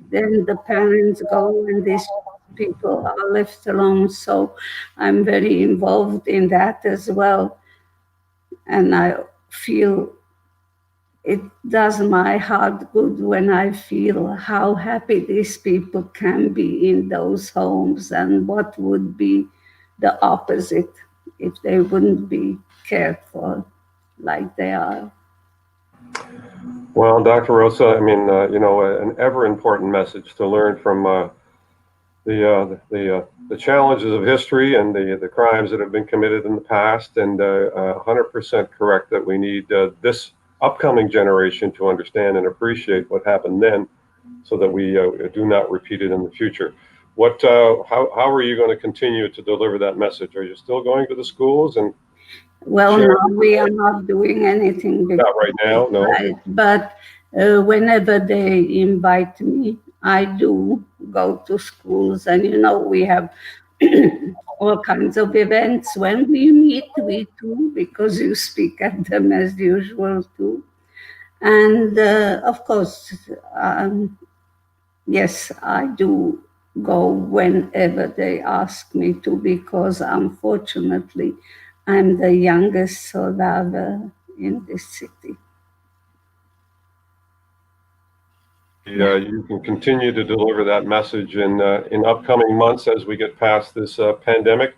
then the parents go and these people are left alone. So I'm very involved in that as well. And I feel it does my heart good when I feel how happy these people can be in those homes, and what would be the opposite if they wouldn't be cared for like they are. Well, Dr. Rosa, I mean, you know, an ever important message to learn from the challenges of history and the crimes that have been committed in the past, and 100% correct that we need this upcoming generation to understand and appreciate what happened then, so that we do not repeat it in the future. What? How are you going to continue to deliver that message? Are you still going to the schools and? Well, no, we are not doing anything. Not right now, no. Right, but whenever they invite me, I do go to schools, and you know, we have all kinds of events. When we meet, we do, because you speak at them as usual too. And of course, yes, I do go whenever they ask me to, because unfortunately I'm the youngest survivor in this city. You can continue to deliver that message in upcoming months as we get past this pandemic,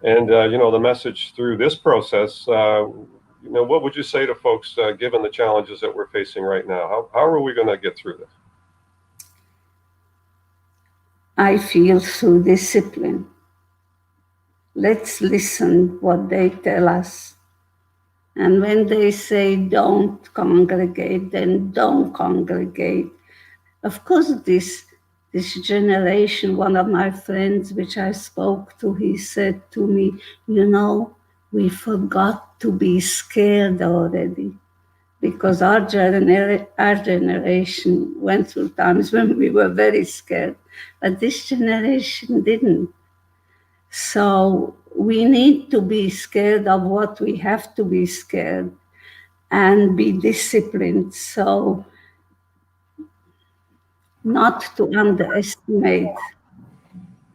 and the message through this process. What would you say to folks given the challenges that we're facing right now? How are we going to get through this? I feel through discipline. Let's listen what they tell us. And when they say don't congregate, then don't congregate. Of course, this generation, one of my friends, which I spoke to, he said to me, we forgot to be scared already, because our generation went through times when we were very scared, but this generation didn't. So we need to be scared of what we have to be scared and be disciplined. So not to underestimate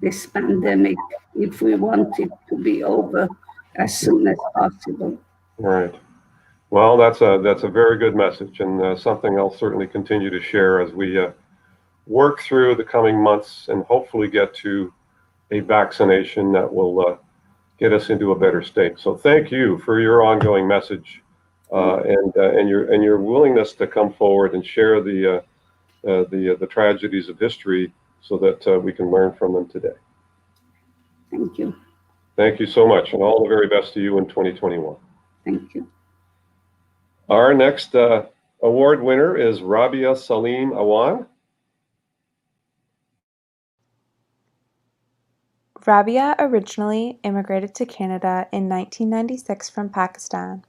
this pandemic if we want it to be over as soon as possible. Right. Well, that's a very good message, and something I'll certainly continue to share as we work through the coming months and hopefully get to a vaccination that will get us into a better state. So thank you for your ongoing message and your willingness to come forward and share the tragedies of history so that we can learn from them today. Thank you. Thank you so much, and all the very best to you in 2021. Thank you. Our next award winner is Rabia Salim Awan. Rabia originally immigrated to Canada in 1996 from Pakistan.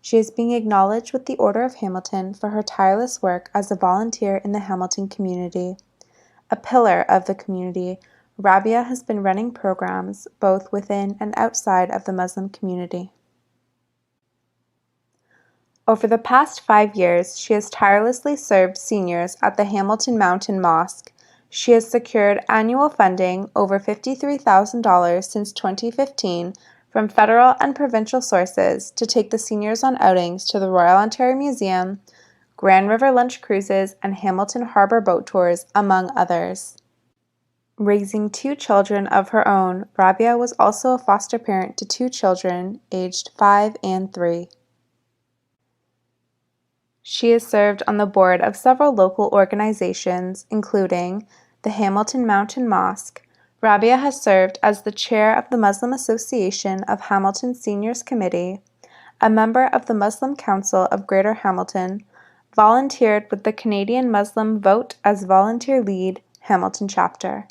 She is being acknowledged with the Order of Hamilton for her tireless work as a volunteer in the Hamilton community. A pillar of the community, Rabia has been running programs both within and outside of the Muslim community. Over the past 5 years, she has tirelessly served seniors at the Hamilton Mountain Mosque. She has secured annual funding over $53,000 since 2015 from federal and provincial sources to take the seniors on outings to the Royal Ontario Museum, Grand River Lunch Cruises, and Hamilton Harbour Boat Tours, among others. Raising 2 children of her own, Rabia was also a foster parent to 2 children aged 5 and 3. She has served on the board of several local organizations, including the Hamilton Mountain Mosque. Rabia has served as the chair of the Muslim Association of Hamilton Seniors Committee, a member of the Muslim Council of Greater Hamilton, volunteered with the Canadian Muslim Vote as Volunteer Lead, Hamilton Chapter.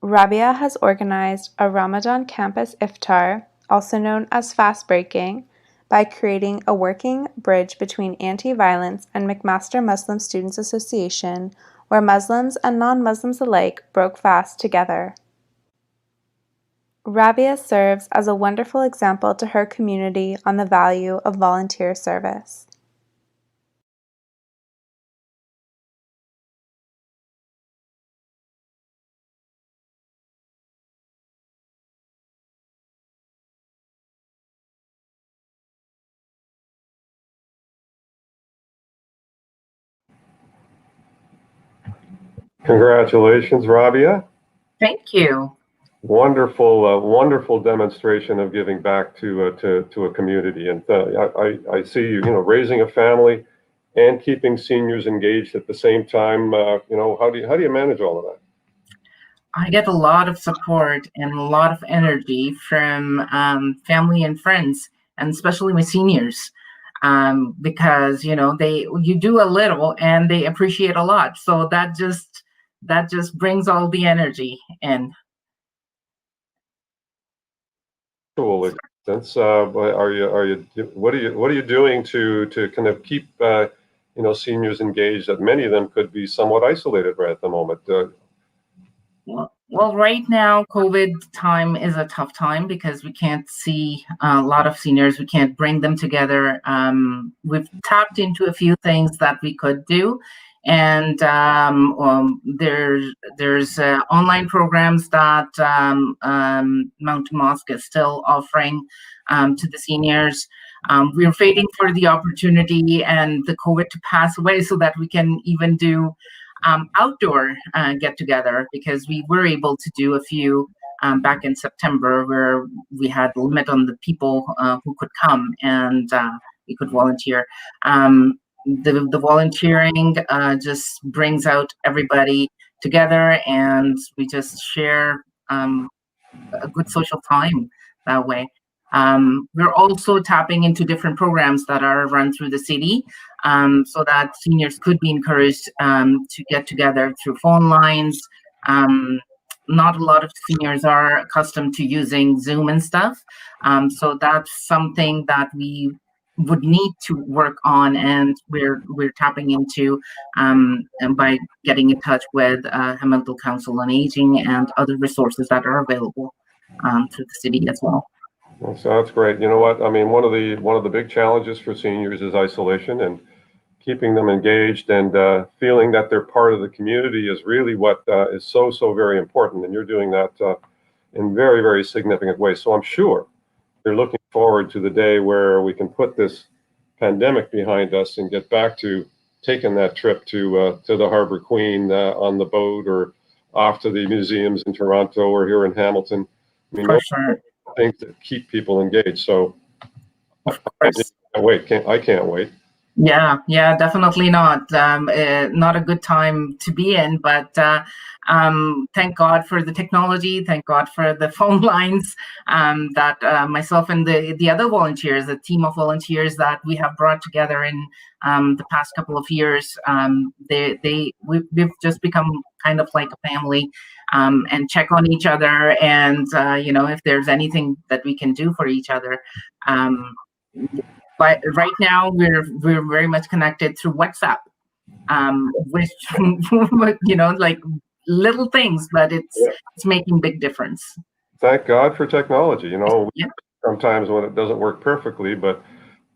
Rabia has organized a Ramadan campus iftar, also known as fast breaking, by creating a working bridge between anti-violence and McMaster Muslim Students Association, where Muslims and non-Muslims alike broke fast together. Rabia serves as a wonderful example to her community on the value of volunteer service. Congratulations, Rabia. Thank you. Wonderful demonstration of giving back to a community, and I see you raising a family and keeping seniors engaged at the same time. How do you manage all of that? I get a lot of support and a lot of energy from family and friends, and especially my seniors, because you do a little and they appreciate a lot. So that just brings all the energy in. Cool. What are you doing to kind of keep seniors engaged? That many of them could be somewhat isolated right at the moment. Well, right now, COVID time is a tough time because we can't see a lot of seniors. We can't bring them together. We've tapped into a few things that we could do, And there's online programs that Mountain Mosque is still offering to the seniors. We're waiting for the opportunity and the COVID to pass away so that we can even do outdoor get together, because we were able to do a few back in September where we had a limit on the people who could come, and we could volunteer. The volunteering just brings out everybody together, and we just share a good social time that way. We're also tapping into different programs that are run through the city, so that seniors could be encouraged to get together through phone lines. Not a lot of seniors are accustomed to using Zoom and stuff, so that's something that we would need to work on, and we're tapping into and by getting in touch with Hamilton Council on Aging and other resources that are available through the city as well. So that's great. You know what? I mean, one of the big challenges for seniors is isolation, and keeping them engaged and feeling that they're part of the community is really what is so very important. And you're doing that in very, very significant ways. So I'm sure they're looking forward to the day where we can put this pandemic behind us and get back to taking that trip to the Harbor Queen on the boat, or off to the museums in Toronto or here in Hamilton. I mean, those are things that keep people engaged. So I can't wait. Yeah, definitely not. Not a good time to be in, but thank God for the technology. Thank God for the phone lines that myself and the other volunteers, the team of volunteers that we have brought together in the past couple of years. We've just become kind of like a family, and check on each other, and if there's anything that we can do for each other. But right now we're very much connected through WhatsApp, which like little things, but it's making big difference. Thank God for technology. Sometimes when it doesn't work perfectly, but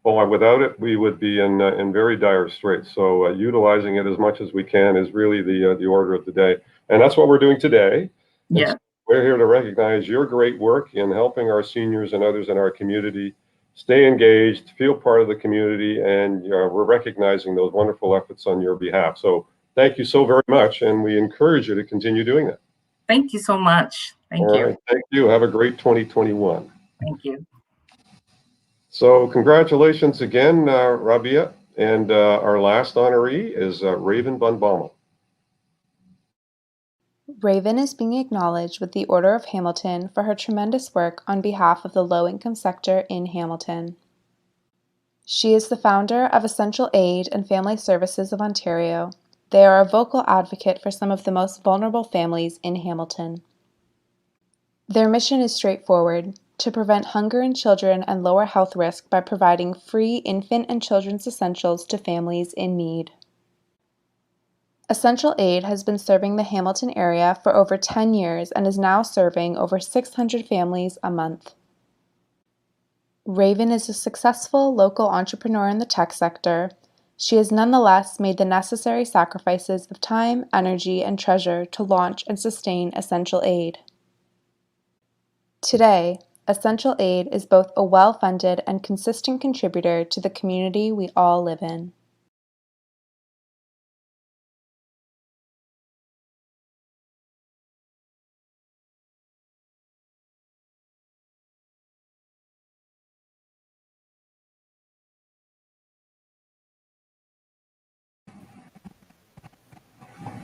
without it we would be in very dire straits. So utilizing it as much as we can is really the order of the day, and that's what we're doing today. Yeah, so we're here to recognize your great work in helping our seniors and others in our community stay engaged, feel part of the community, and we're recognizing those wonderful efforts on your behalf. So thank you so very much, and we encourage you to continue doing that. Thank you so much. Thank All you. right, thank you. Have a great 2021. Thank you. So congratulations again, Rabia. And our last honoree is Raven Van Bommel. Raven is being acknowledged with the Order of Hamilton for her tremendous work on behalf of the low-income sector in Hamilton. She is the founder of Essential Aid and Family Services of Ontario. They are a vocal advocate for some of the most vulnerable families in Hamilton. Their mission is straightforward: to prevent hunger in children and lower health risk by providing free infant and children's essentials to families in need. Essential Aid has been serving the Hamilton area for over 10 years and is now serving over 600 families a month. Raven is a successful local entrepreneur in the tech sector. She has nonetheless made the necessary sacrifices of time, energy, and treasure to launch and sustain Essential Aid. Today, Essential Aid is both a well-funded and consistent contributor to the community we all live in.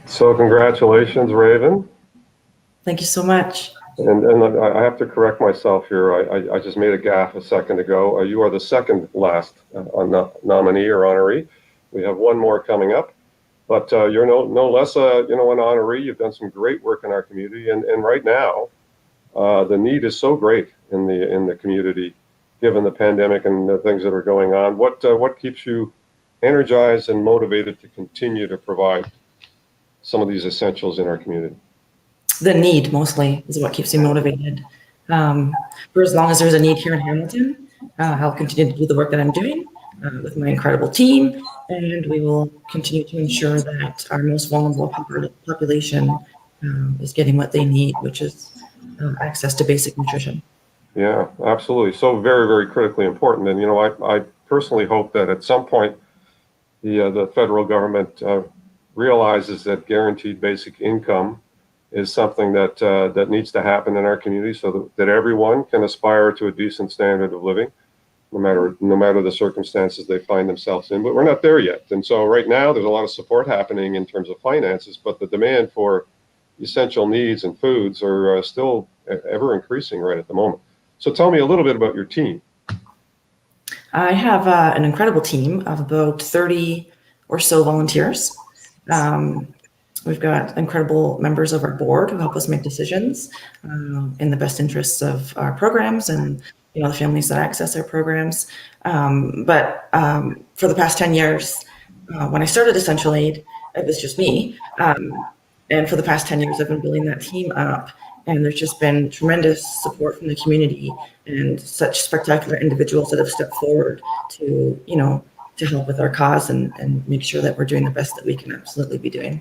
So congratulations, Raven. Thank you so much. And I have to correct myself here. I just made a gaffe a second ago. You are the second last nominee or honoree. We have one more coming up, but you're no less an honoree. You've done some great work in our community, and right now the need is so great in the community, given the pandemic and the things that are going on. What keeps you energized and motivated to continue to provide some of these essentials in our community? The need mostly is what keeps me motivated. For as long as there's a need here in Hamilton, I'll continue to do the work that I'm doing. with my incredible team, and we will continue to ensure that our most vulnerable population is getting what they need, which is access to basic nutrition. Yeah, absolutely. So very, very critically important. And, I personally hope that at some point the federal government realizes that guaranteed basic income is something that needs to happen in our community, so that everyone can aspire to a decent standard of living, no matter the circumstances they find themselves in. But we're not there yet. And so right now there's a lot of support happening in terms of finances, but the demand for essential needs and foods are still ever increasing right at the moment. So tell me a little bit about your team. I have an incredible team of about 30 or so volunteers. We've got incredible members of our board who help us make decisions in the best interests of our programs and the families that access our programs. But for the past 10 years, when I started Essential Aid, it was just me. And for the past 10 years, I've been building that team up. And there's just been tremendous support from the community and such spectacular individuals that have stepped forward to help with our cause and make sure that we're doing the best that we can absolutely be doing.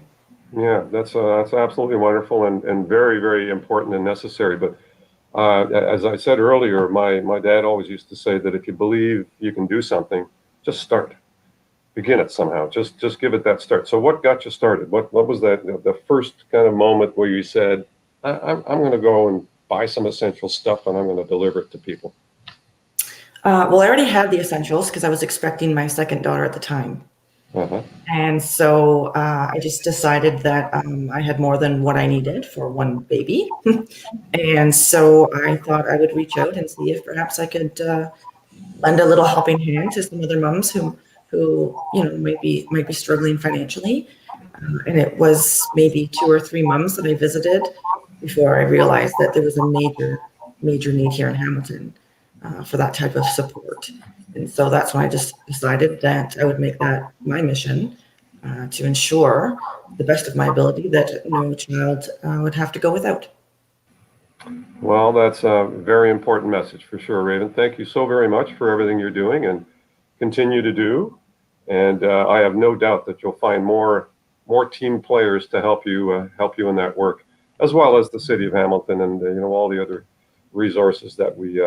Yeah, that's absolutely wonderful and very, very important and necessary. But as I said earlier, my dad always used to say that if you believe you can do something, just start. Begin it somehow. Just give it that start. So what got you started? What was that the first kind of moment where you said, I'm going to go and buy some essential stuff and I'm going to deliver it to people? Well, I already had the essentials because I was expecting my second daughter at the time. Uh-huh. And so I just decided that I had more than what I needed for one baby. And so I thought I would reach out and see if perhaps I could lend a little helping hand to some other moms who might be struggling financially. And it was maybe 2 or 3 moms that I visited before I realized that there was a major need here in Hamilton for that type of support. And so that's when I just decided that I would make that my mission to ensure the best of my ability that no child would have to go without. Well, that's a very important message for sure, Raven. Thank you so very much for everything you're doing and continue to do. And I have no doubt that you'll find more team players to help you in that work, as well as the City of Hamilton and all the other resources that we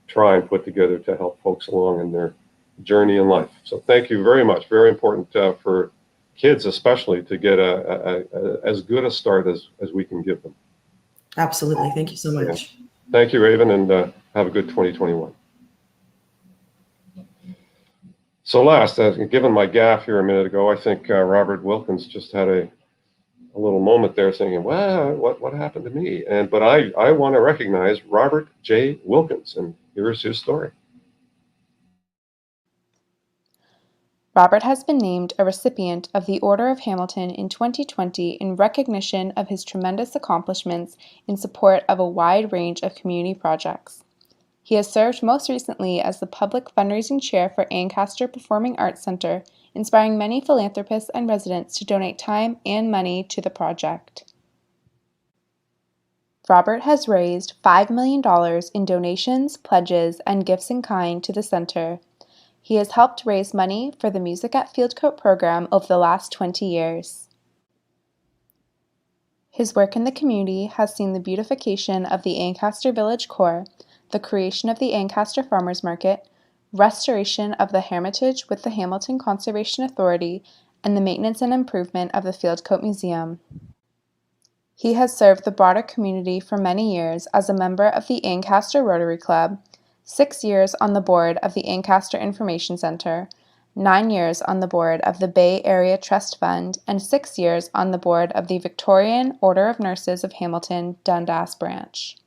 try and put together to help folks along in their journey in life. So thank you very much. Very important for kids especially to get as good a start as we can give them. Absolutely. Thank you so much. Yeah. Thank you, Raven, and have a good 2021. So last, given my gaffe here a minute ago, I think Robert Wilkins just had a little moment there saying, well, what happened to me? But I want to recognize Robert J. Wilkins, and here's his story. Robert has been named a recipient of the Order of Hamilton in 2020 in recognition of his tremendous accomplishments in support of a wide range of community projects. He has served most recently as the Public Fundraising Chair for Ancaster Performing Arts Centre, inspiring many philanthropists and residents to donate time and money to the project. Robert has raised $5 million in donations, pledges, and gifts in kind to the centre. He has helped raise money for the Music at Fieldcote program over the last 20 years. His work in the community has seen the beautification of the Ancaster Village Core, the creation of the Ancaster Farmers Market, restoration of the Hermitage with the Hamilton Conservation Authority, and the maintenance and improvement of the Fieldcote Museum. He has served the broader community for many years as a member of the Ancaster Rotary Club, 6 years on the board of the Ancaster Information Center, 9 years on the board of the Bay Area Trust Fund, and 6 years on the board of the Victorian Order of Nurses of Hamilton, Dundas Branch.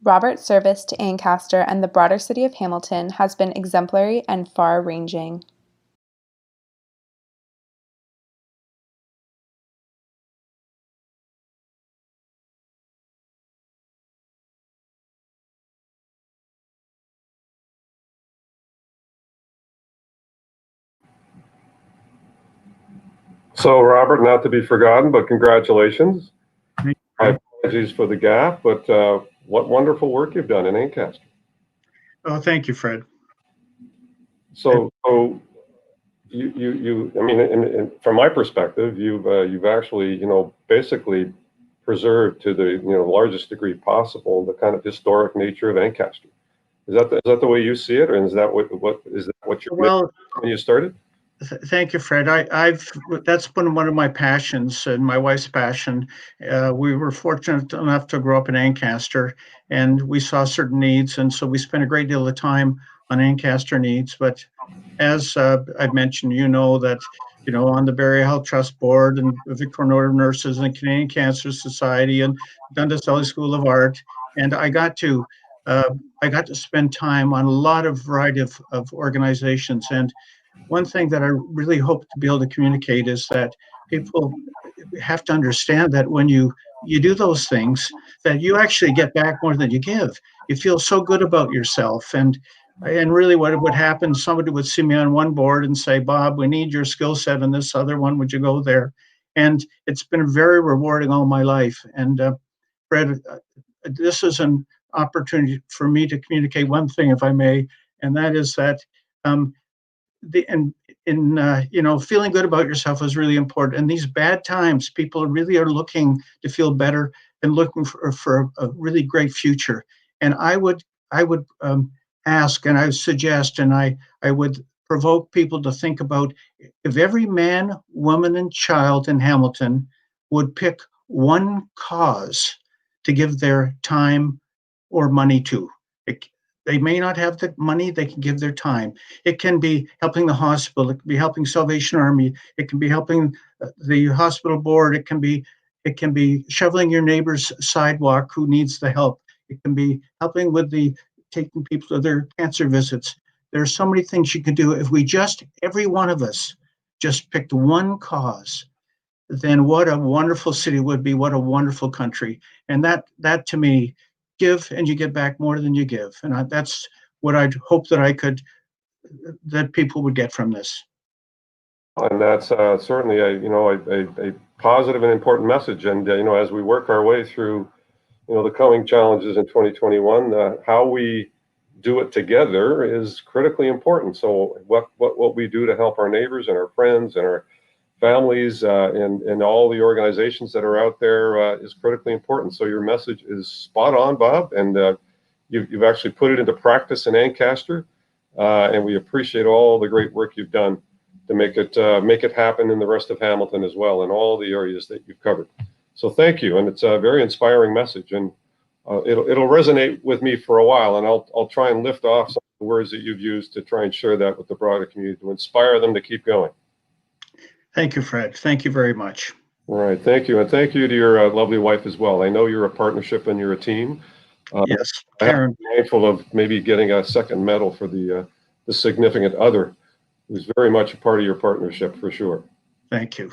Robert's service to Ancaster and the broader city of Hamilton has been exemplary and far-ranging. So, Robert, not to be forgotten, but congratulations. My apologies for the gaffe, but what wonderful work you've done in Ancaster. Oh, thank you, Fred. So you I mean, from my perspective, you've actually, basically preserved to the, largest degree possible the kind of historic nature of Ancaster. Is that the way you see it, or is that what you Well, when you started? Thank you, Fred. That's been one of my passions and my wife's passion. We were fortunate enough to grow up in Ancaster, and we saw certain needs, and so we spent a great deal of time on Ancaster needs. But as I've mentioned, that on the Barrie Health Trust Board and the Victorian Order of Nurses and Canadian Cancer Society and Dundas Valley School of Art, and I got to spend time on a lot of variety of organizations. And one thing that I really hope to be able to communicate is that people have to understand that when you do those things, that you actually get back more than you give. You feel so good about yourself. And really what would happen, somebody would see me on one board and say, Bob, we need your skill set in this other one. Would you go there? And it's been very rewarding all my life. And Fred, this is an opportunity for me to communicate one thing, if I may, and that is that feeling good about yourself is really important. And these bad times, people really are looking to feel better and looking for a really great future. And I would ask, and I would suggest, and I would provoke people to think about, if every man, woman, and child in Hamilton would pick one cause to give their time or money to. They may not have the money, they can give their time. It can be helping the hospital, it can be helping Salvation Army, it can be helping the hospital board, it can be shoveling your neighbor's sidewalk who needs the help. It can be helping with taking people to their cancer visits. There are so many things you can do. If every one of us just picked one cause, then what a wonderful city it would be, what a wonderful country. And that to me, give and you get back more than you give. And that's what I'd hope that people would get from this. And that's certainly a positive and important message. And as we work our way through the coming challenges in 2021, how we do it together is critically important. So what we do to help our neighbors and our friends and our families and all the organizations that are out there is critically important. So your message is spot on, Bob, and you've actually put it into practice in Ancaster, and we appreciate all the great work you've done to make it happen in the rest of Hamilton as well, in all the areas that you've covered. So thank you, and it's a very inspiring message, and it'll resonate with me for a while, and I'll try and lift off some of the words that you've used to try and share that with the broader community to inspire them to keep going. Thank you, Fred. Thank you very much. All right. Thank you. And thank you to your lovely wife as well. I know you're a partnership and you're a team. Yes, Karen. I'm mindful of maybe getting a second medal for the significant other who's very much a part of your partnership for sure. Thank you.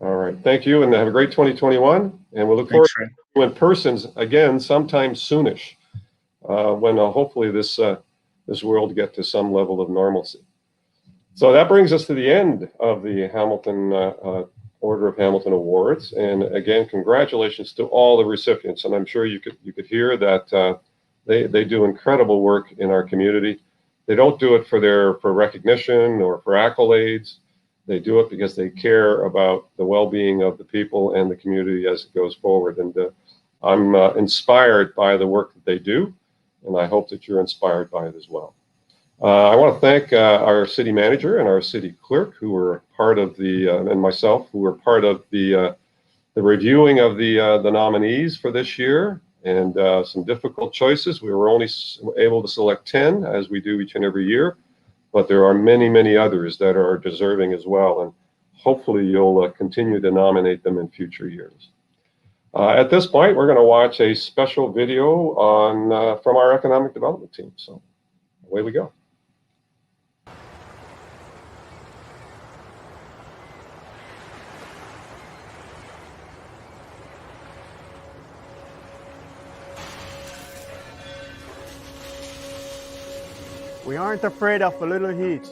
All right. Thank you. And have a great 2021. And we'll look forward to in person again sometime soonish when hopefully this world get to some level of normalcy. So that brings us to the end of the Hamilton Order of Hamilton Awards. And again, congratulations to all the recipients. And I'm sure you could hear that they do incredible work in our community. They don't do it for recognition or for accolades. They do it because they care about the well-being of the people and the community as it goes forward. And I'm inspired by the work that they do, and I hope that you're inspired by it as well. I want to thank our city manager and our city clerk who were part of and myself who were part of the reviewing of the nominees for this year, and some difficult choices. We were only able to select 10 as we do each and every year, but there are many, many others that are deserving as well. And hopefully you'll continue to nominate them in future years. At this point, we're going to watch a special video from our economic development team. So away we go. We aren't afraid of a little heat.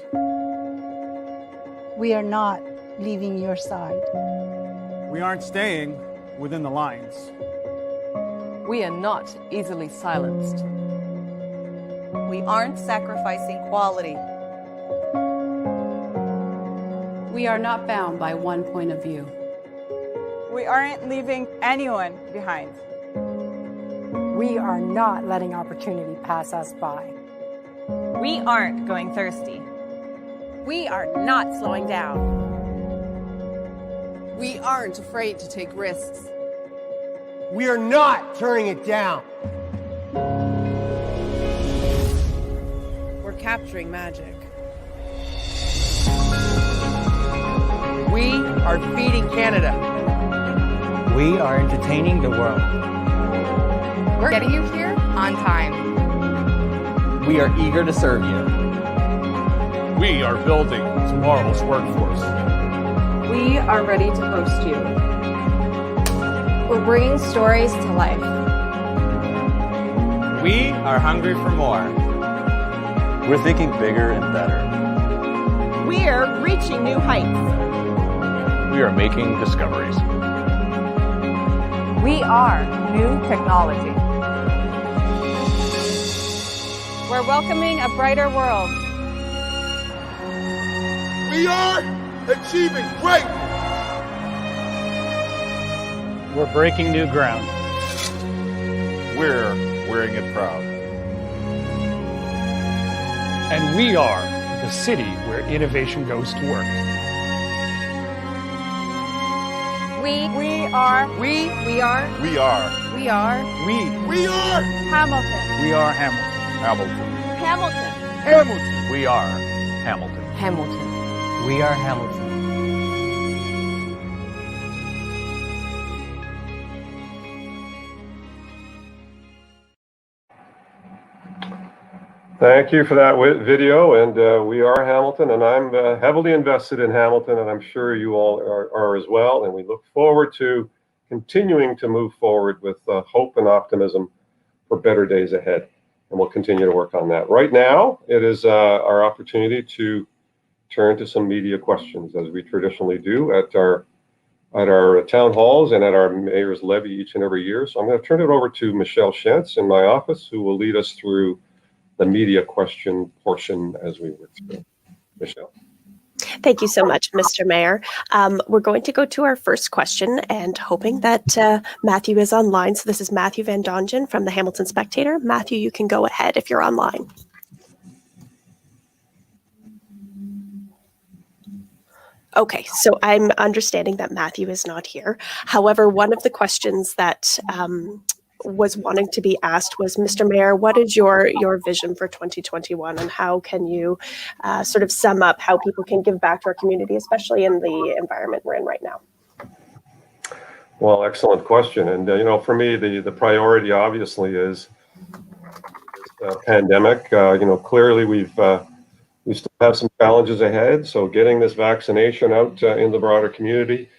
We are not leaving your side. We aren't staying within the lines. We are not easily silenced. We aren't sacrificing quality. We are not bound by one point of view. We aren't leaving anyone behind. We are not letting opportunity pass us by. We aren't going thirsty. We are not slowing down. We aren't afraid to take risks. We are not turning it down. We're capturing magic. We are feeding Canada. We are entertaining the world. We're getting you here on time. We are eager to serve you. We are building tomorrow's workforce. We are ready to host you. We're bringing stories to life. We are hungry for more. We're thinking bigger and better. We're reaching new heights. We are making discoveries. We are new technology. We're welcoming a brighter world. We are achieving great. We're breaking new ground. We're wearing it proud. And we are the city where innovation goes to work. We are Hamilton. We are Hamilton. Hamilton. We are Hamilton. Hamilton. We are Hamilton. Thank you for that video, and we are Hamilton, and I'm heavily invested in Hamilton, and I'm sure you all are as well, and we look forward to continuing to move forward with hope and optimism for better days ahead, and we'll continue to work on that. Right now, it is our opportunity to turn to some media questions, as we traditionally do at our town halls and at our mayor's levee each and every year. So I'm going to turn it over to Michelle Shantz in my office, who will lead us through the media question portion as we work through. Michelle. Thank you so much, Mr. Mayor. We're going to go to our first question and hoping that Matthew is online. So this is Matthew Van Dongen from the Hamilton Spectator. Matthew, you can go ahead if you're online. Okay, so I'm understanding that Matthew is not here. However, one of the questions that was wanting to be asked was, Mr. Mayor, what is your vision for 2021, and how can you sort of sum up how people can give back to our community, especially in the environment we're in right now? Well, excellent question. And, for me, the priority obviously is pandemic. Clearly we still have some challenges ahead. So getting this vaccination out in the broader community,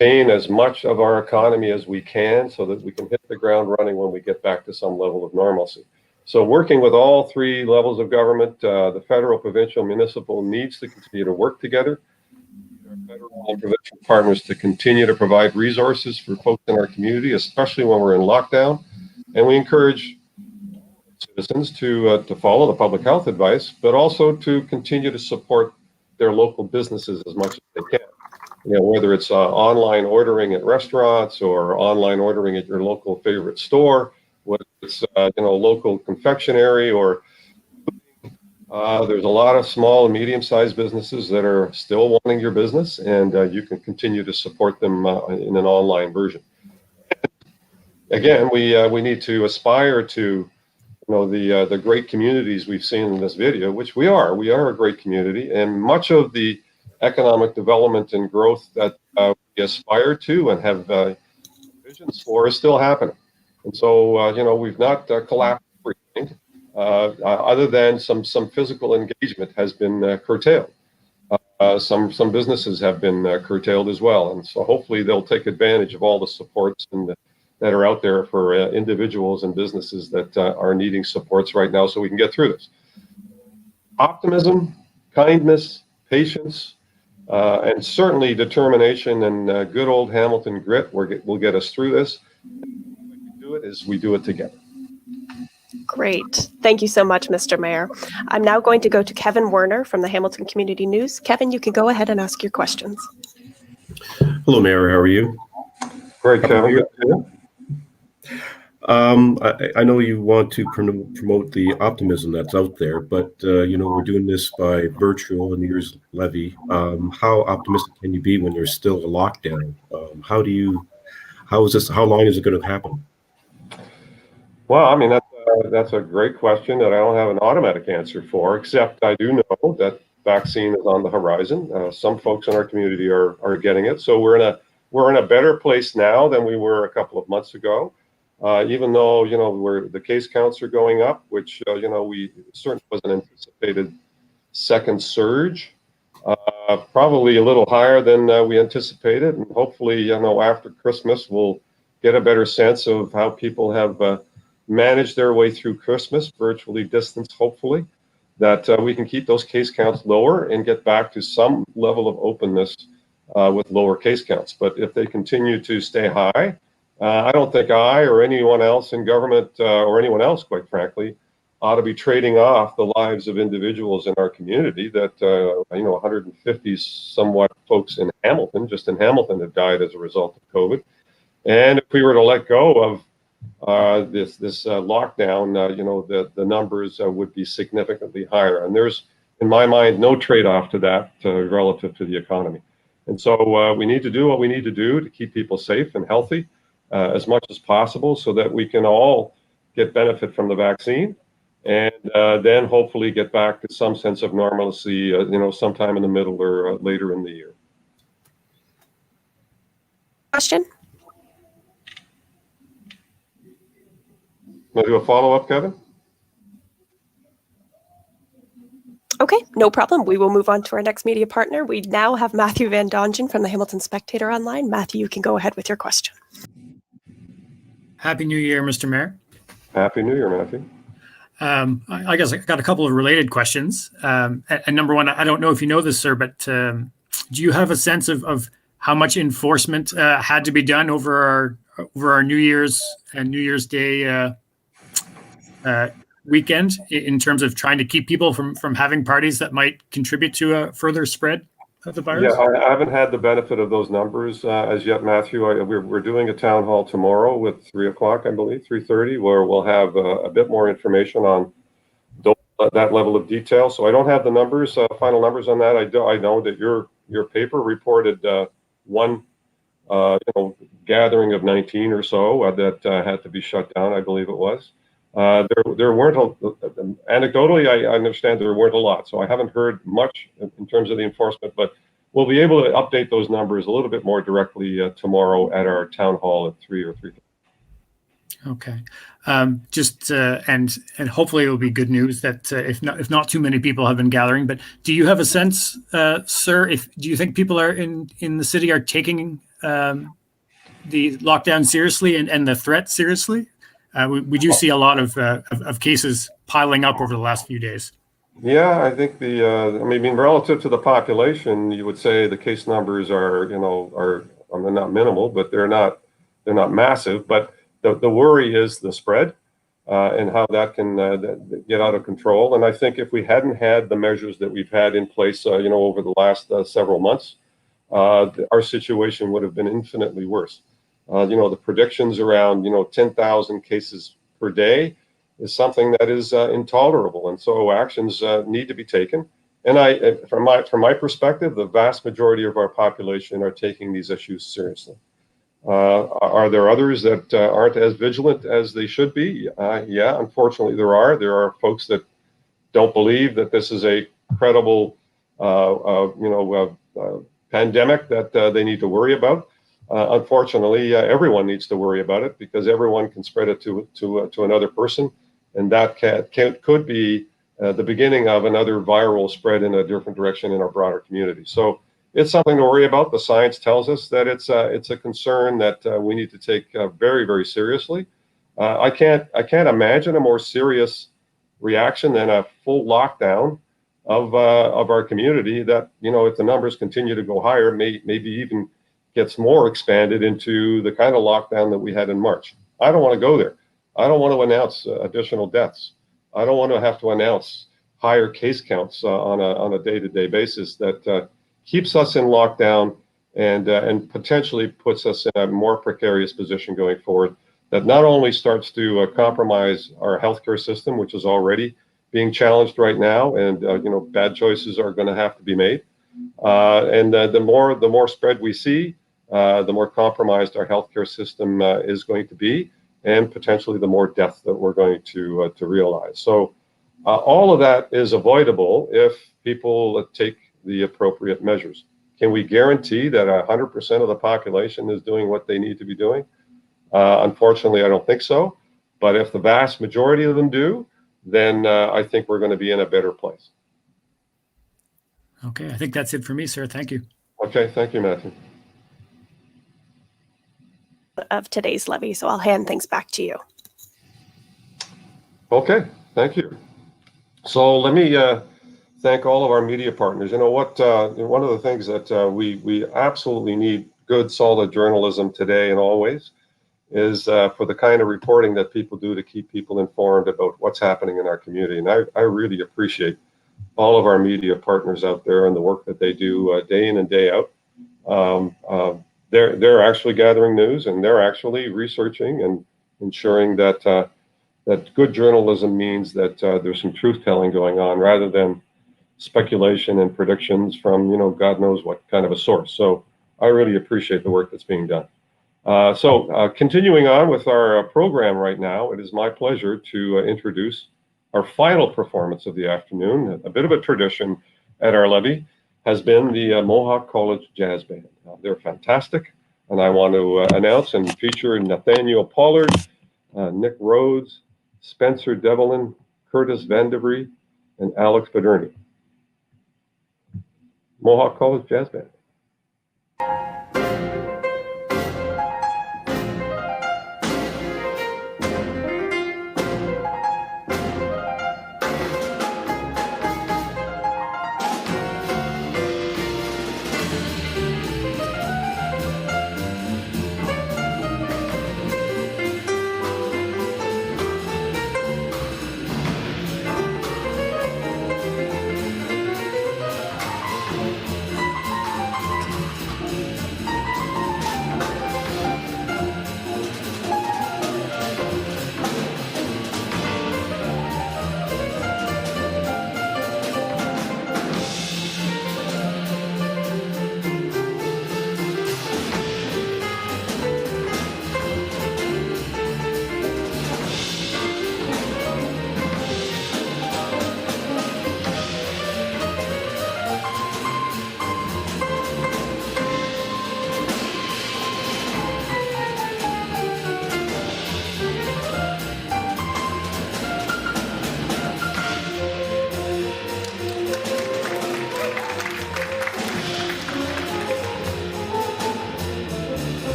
maintain as much of our economy as we can so that we can hit the ground running when we get back to some level of normalcy. So working with all three levels of government, the federal, provincial, municipal, needs to continue to work together. Our federal and provincial partners to continue to provide resources for folks in our community, especially when we're in lockdown. And we encourage citizens to follow the public health advice, but also to continue to support their local businesses as much as they can. Whether it's online ordering at restaurants or online ordering at your local favorite store, whether it's local confectionery, or there's a lot of small and medium-sized businesses that are still wanting your business, and you can continue to support them in an online version. Again, we need to aspire to the great communities we've seen in this video, which we are. We are a great community, and much of the economic development and growth that we aspire to and have visions for is still happening. And so, we've not collapsed everything, other than some physical engagement has been curtailed. Some businesses have been curtailed as well. And so hopefully they'll take advantage of all the supports that are out there for individuals and businesses that are needing supports right now so we can get through this. Optimism, kindness, patience, and certainly determination and good old Hamilton grit will get us through this. The way we do it is we do it together. Great. Thank you so much, Mr. Mayor. I'm now going to go to Kevin Werner from the Hamilton Community News. Kevin, you can go ahead and ask your questions. Hello, Mayor. How are you? Great, Kevin. Good to see you. I know you want to promote the optimism that's out there, but we're doing this by virtual New Year's levee. How optimistic can you be when there's still a lockdown? How long is it going to happen? Well, I mean, that's a great question that I don't have an automatic answer for, except I do know that vaccine is on the horizon. Some folks in our community are getting it, so we're in a better place now than we were a couple of months ago. Even though the case counts are going up, which we certainly wasn't anticipated second surge, probably a little higher than we anticipated, and hopefully after Christmas we'll get a better sense of how people have managed their way through Christmas, virtually distanced, hopefully, that we can keep those case counts lower and get back to some level of openness with lower case counts. But if they continue to stay high, I don't think I or anyone else in government or anyone else, quite frankly, ought to be trading off the lives of individuals in our community that, 150 somewhat folks in Hamilton, just in Hamilton, have died as a result of COVID. And if we were to let go of this lockdown, the numbers would be significantly higher. And there's, in my mind, no trade-off to that relative to the economy. And so we need to do what we need to do to keep people safe and healthy as much as possible so that we can all get benefit from the vaccine and then hopefully get back to some sense of normalcy, sometime in the middle or later in the year. Question? Want to do a follow-up, Kevin? Okay, no problem. We will move on to our next media partner. We now have Matthew Van Dongen from the Hamilton Spectator online. Matthew, you can go ahead with your question. Happy New Year, Mr. Mayor. Happy New Year, Matthew. I guess I got a couple of related questions. And number one, I don't know if you know this, sir, but do you have a sense of how much enforcement had to be done over our New Year's and New Year's Day weekend in terms of trying to keep people from having parties that might contribute to a further spread of the virus? Yeah, I haven't had the benefit of those numbers as yet, Matthew. We're doing a town hall tomorrow with 3 o'clock, I believe, 3:30, where we'll have a bit more information on that level of detail. So I don't have the numbers, final numbers on that. I know that your paper reported one gathering of 19 or so that had to be shut down, I believe it was. There weren't, anecdotally, I understand there weren't a lot, so I haven't heard much in terms of the enforcement, but we'll be able to update those numbers a little bit more directly tomorrow at our town hall at 3 or 3:30. Okay. And hopefully it will be good news that if not too many people have been gathering, but do you have a sense, sir, do you think people are in the city are taking the lockdown seriously and the threat seriously? We do see a lot of cases piling up over the last few days. Yeah, I think relative to the population, you would say the case numbers are not minimal, but they're not massive. But the worry is the spread and how that can get out of control. And I think if we hadn't had the measures that we've had in place, over the last several months, our situation would have been infinitely worse. The predictions around 10,000 cases per day is something that is intolerable, and so actions need to be taken. And from my perspective, the vast majority of our population are taking these issues seriously. Are there others that aren't as vigilant as they should be? Yeah, unfortunately there are. There are folks that don't believe that this is a credible, pandemic that they need to worry about. Unfortunately, everyone needs to worry about it because everyone can spread it to another person, and that could be the beginning of another viral spread in a different direction in our broader community. So it's something to worry about. The science tells us that it's a concern that we need to take very, very seriously. I can't imagine a more serious reaction than a full lockdown of our community. That if the numbers continue to go higher, maybe even gets more expanded into the kind of lockdown that we had in March. I don't want to go there. I don't want to announce additional deaths. I don't want to have to announce higher case counts on a day-to-day basis that keeps us in lockdown and potentially puts us in a more precarious position going forward. That not only starts to compromise our healthcare system, which is already being challenged right now, and bad choices are going to have to be made. And the more spread we see, the more compromised our healthcare system is going to be, and potentially the more death that we're going to realize. So all of that is avoidable if people take the appropriate measures. Can we guarantee that 100% of the population is doing what they need to be doing? Unfortunately, I don't think so. But if the vast majority of them do, then I think we're going to be in a better place. Okay, I think that's it for me, sir. Thank you. Okay, thank you, Matthew. Of today's levy, so I'll hand things back to you. Okay, thank you. So let me thank all of our media partners. You know what? One of the things that we absolutely need good, solid journalism today and always is for the kind of reporting that people do to keep people informed about what's happening in our community. And I really appreciate all of our media partners out there and the work that they do day in and day out. They're actually gathering news, and they're actually researching and ensuring that that good journalism means that there's some truth telling going on rather than speculation and predictions from God knows what kind of a source. So I really appreciate the work that's being done. Continuing on with our program right now, it is my pleasure to introduce our final performance of the afternoon. A bit of a tradition at our levee has been the Mohawk College Jazz Band. They're fantastic, and I want to announce and feature Nathaniel Pollard, Nick Rhodes, Spencer Devlin, Curtis Vandevrie, and Alex Paderni. Mohawk College Jazz Band.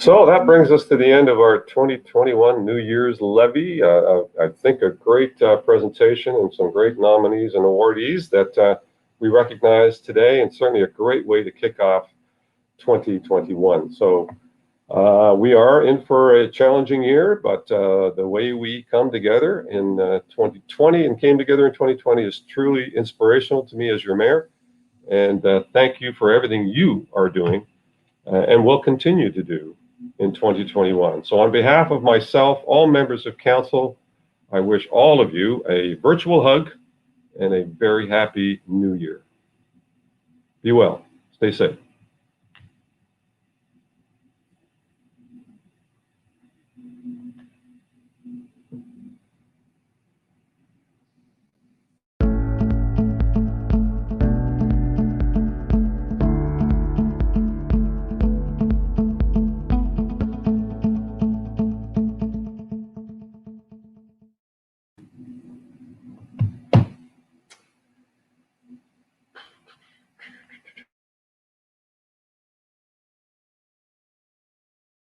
So that brings us to the end of our 2021 New Year's Levee. I think a great presentation and some great nominees and awardees that we recognize today, and certainly a great way to kick off 2021. So we are in for a challenging year, but the way we come together in 2020 and came together in 2020 is truly inspirational to me as your mayor. And thank you for everything you are doing and will continue to do in 2021. So on behalf of myself, all members of council, I wish all of you a virtual hug and a very happy new year. Be well. Stay safe.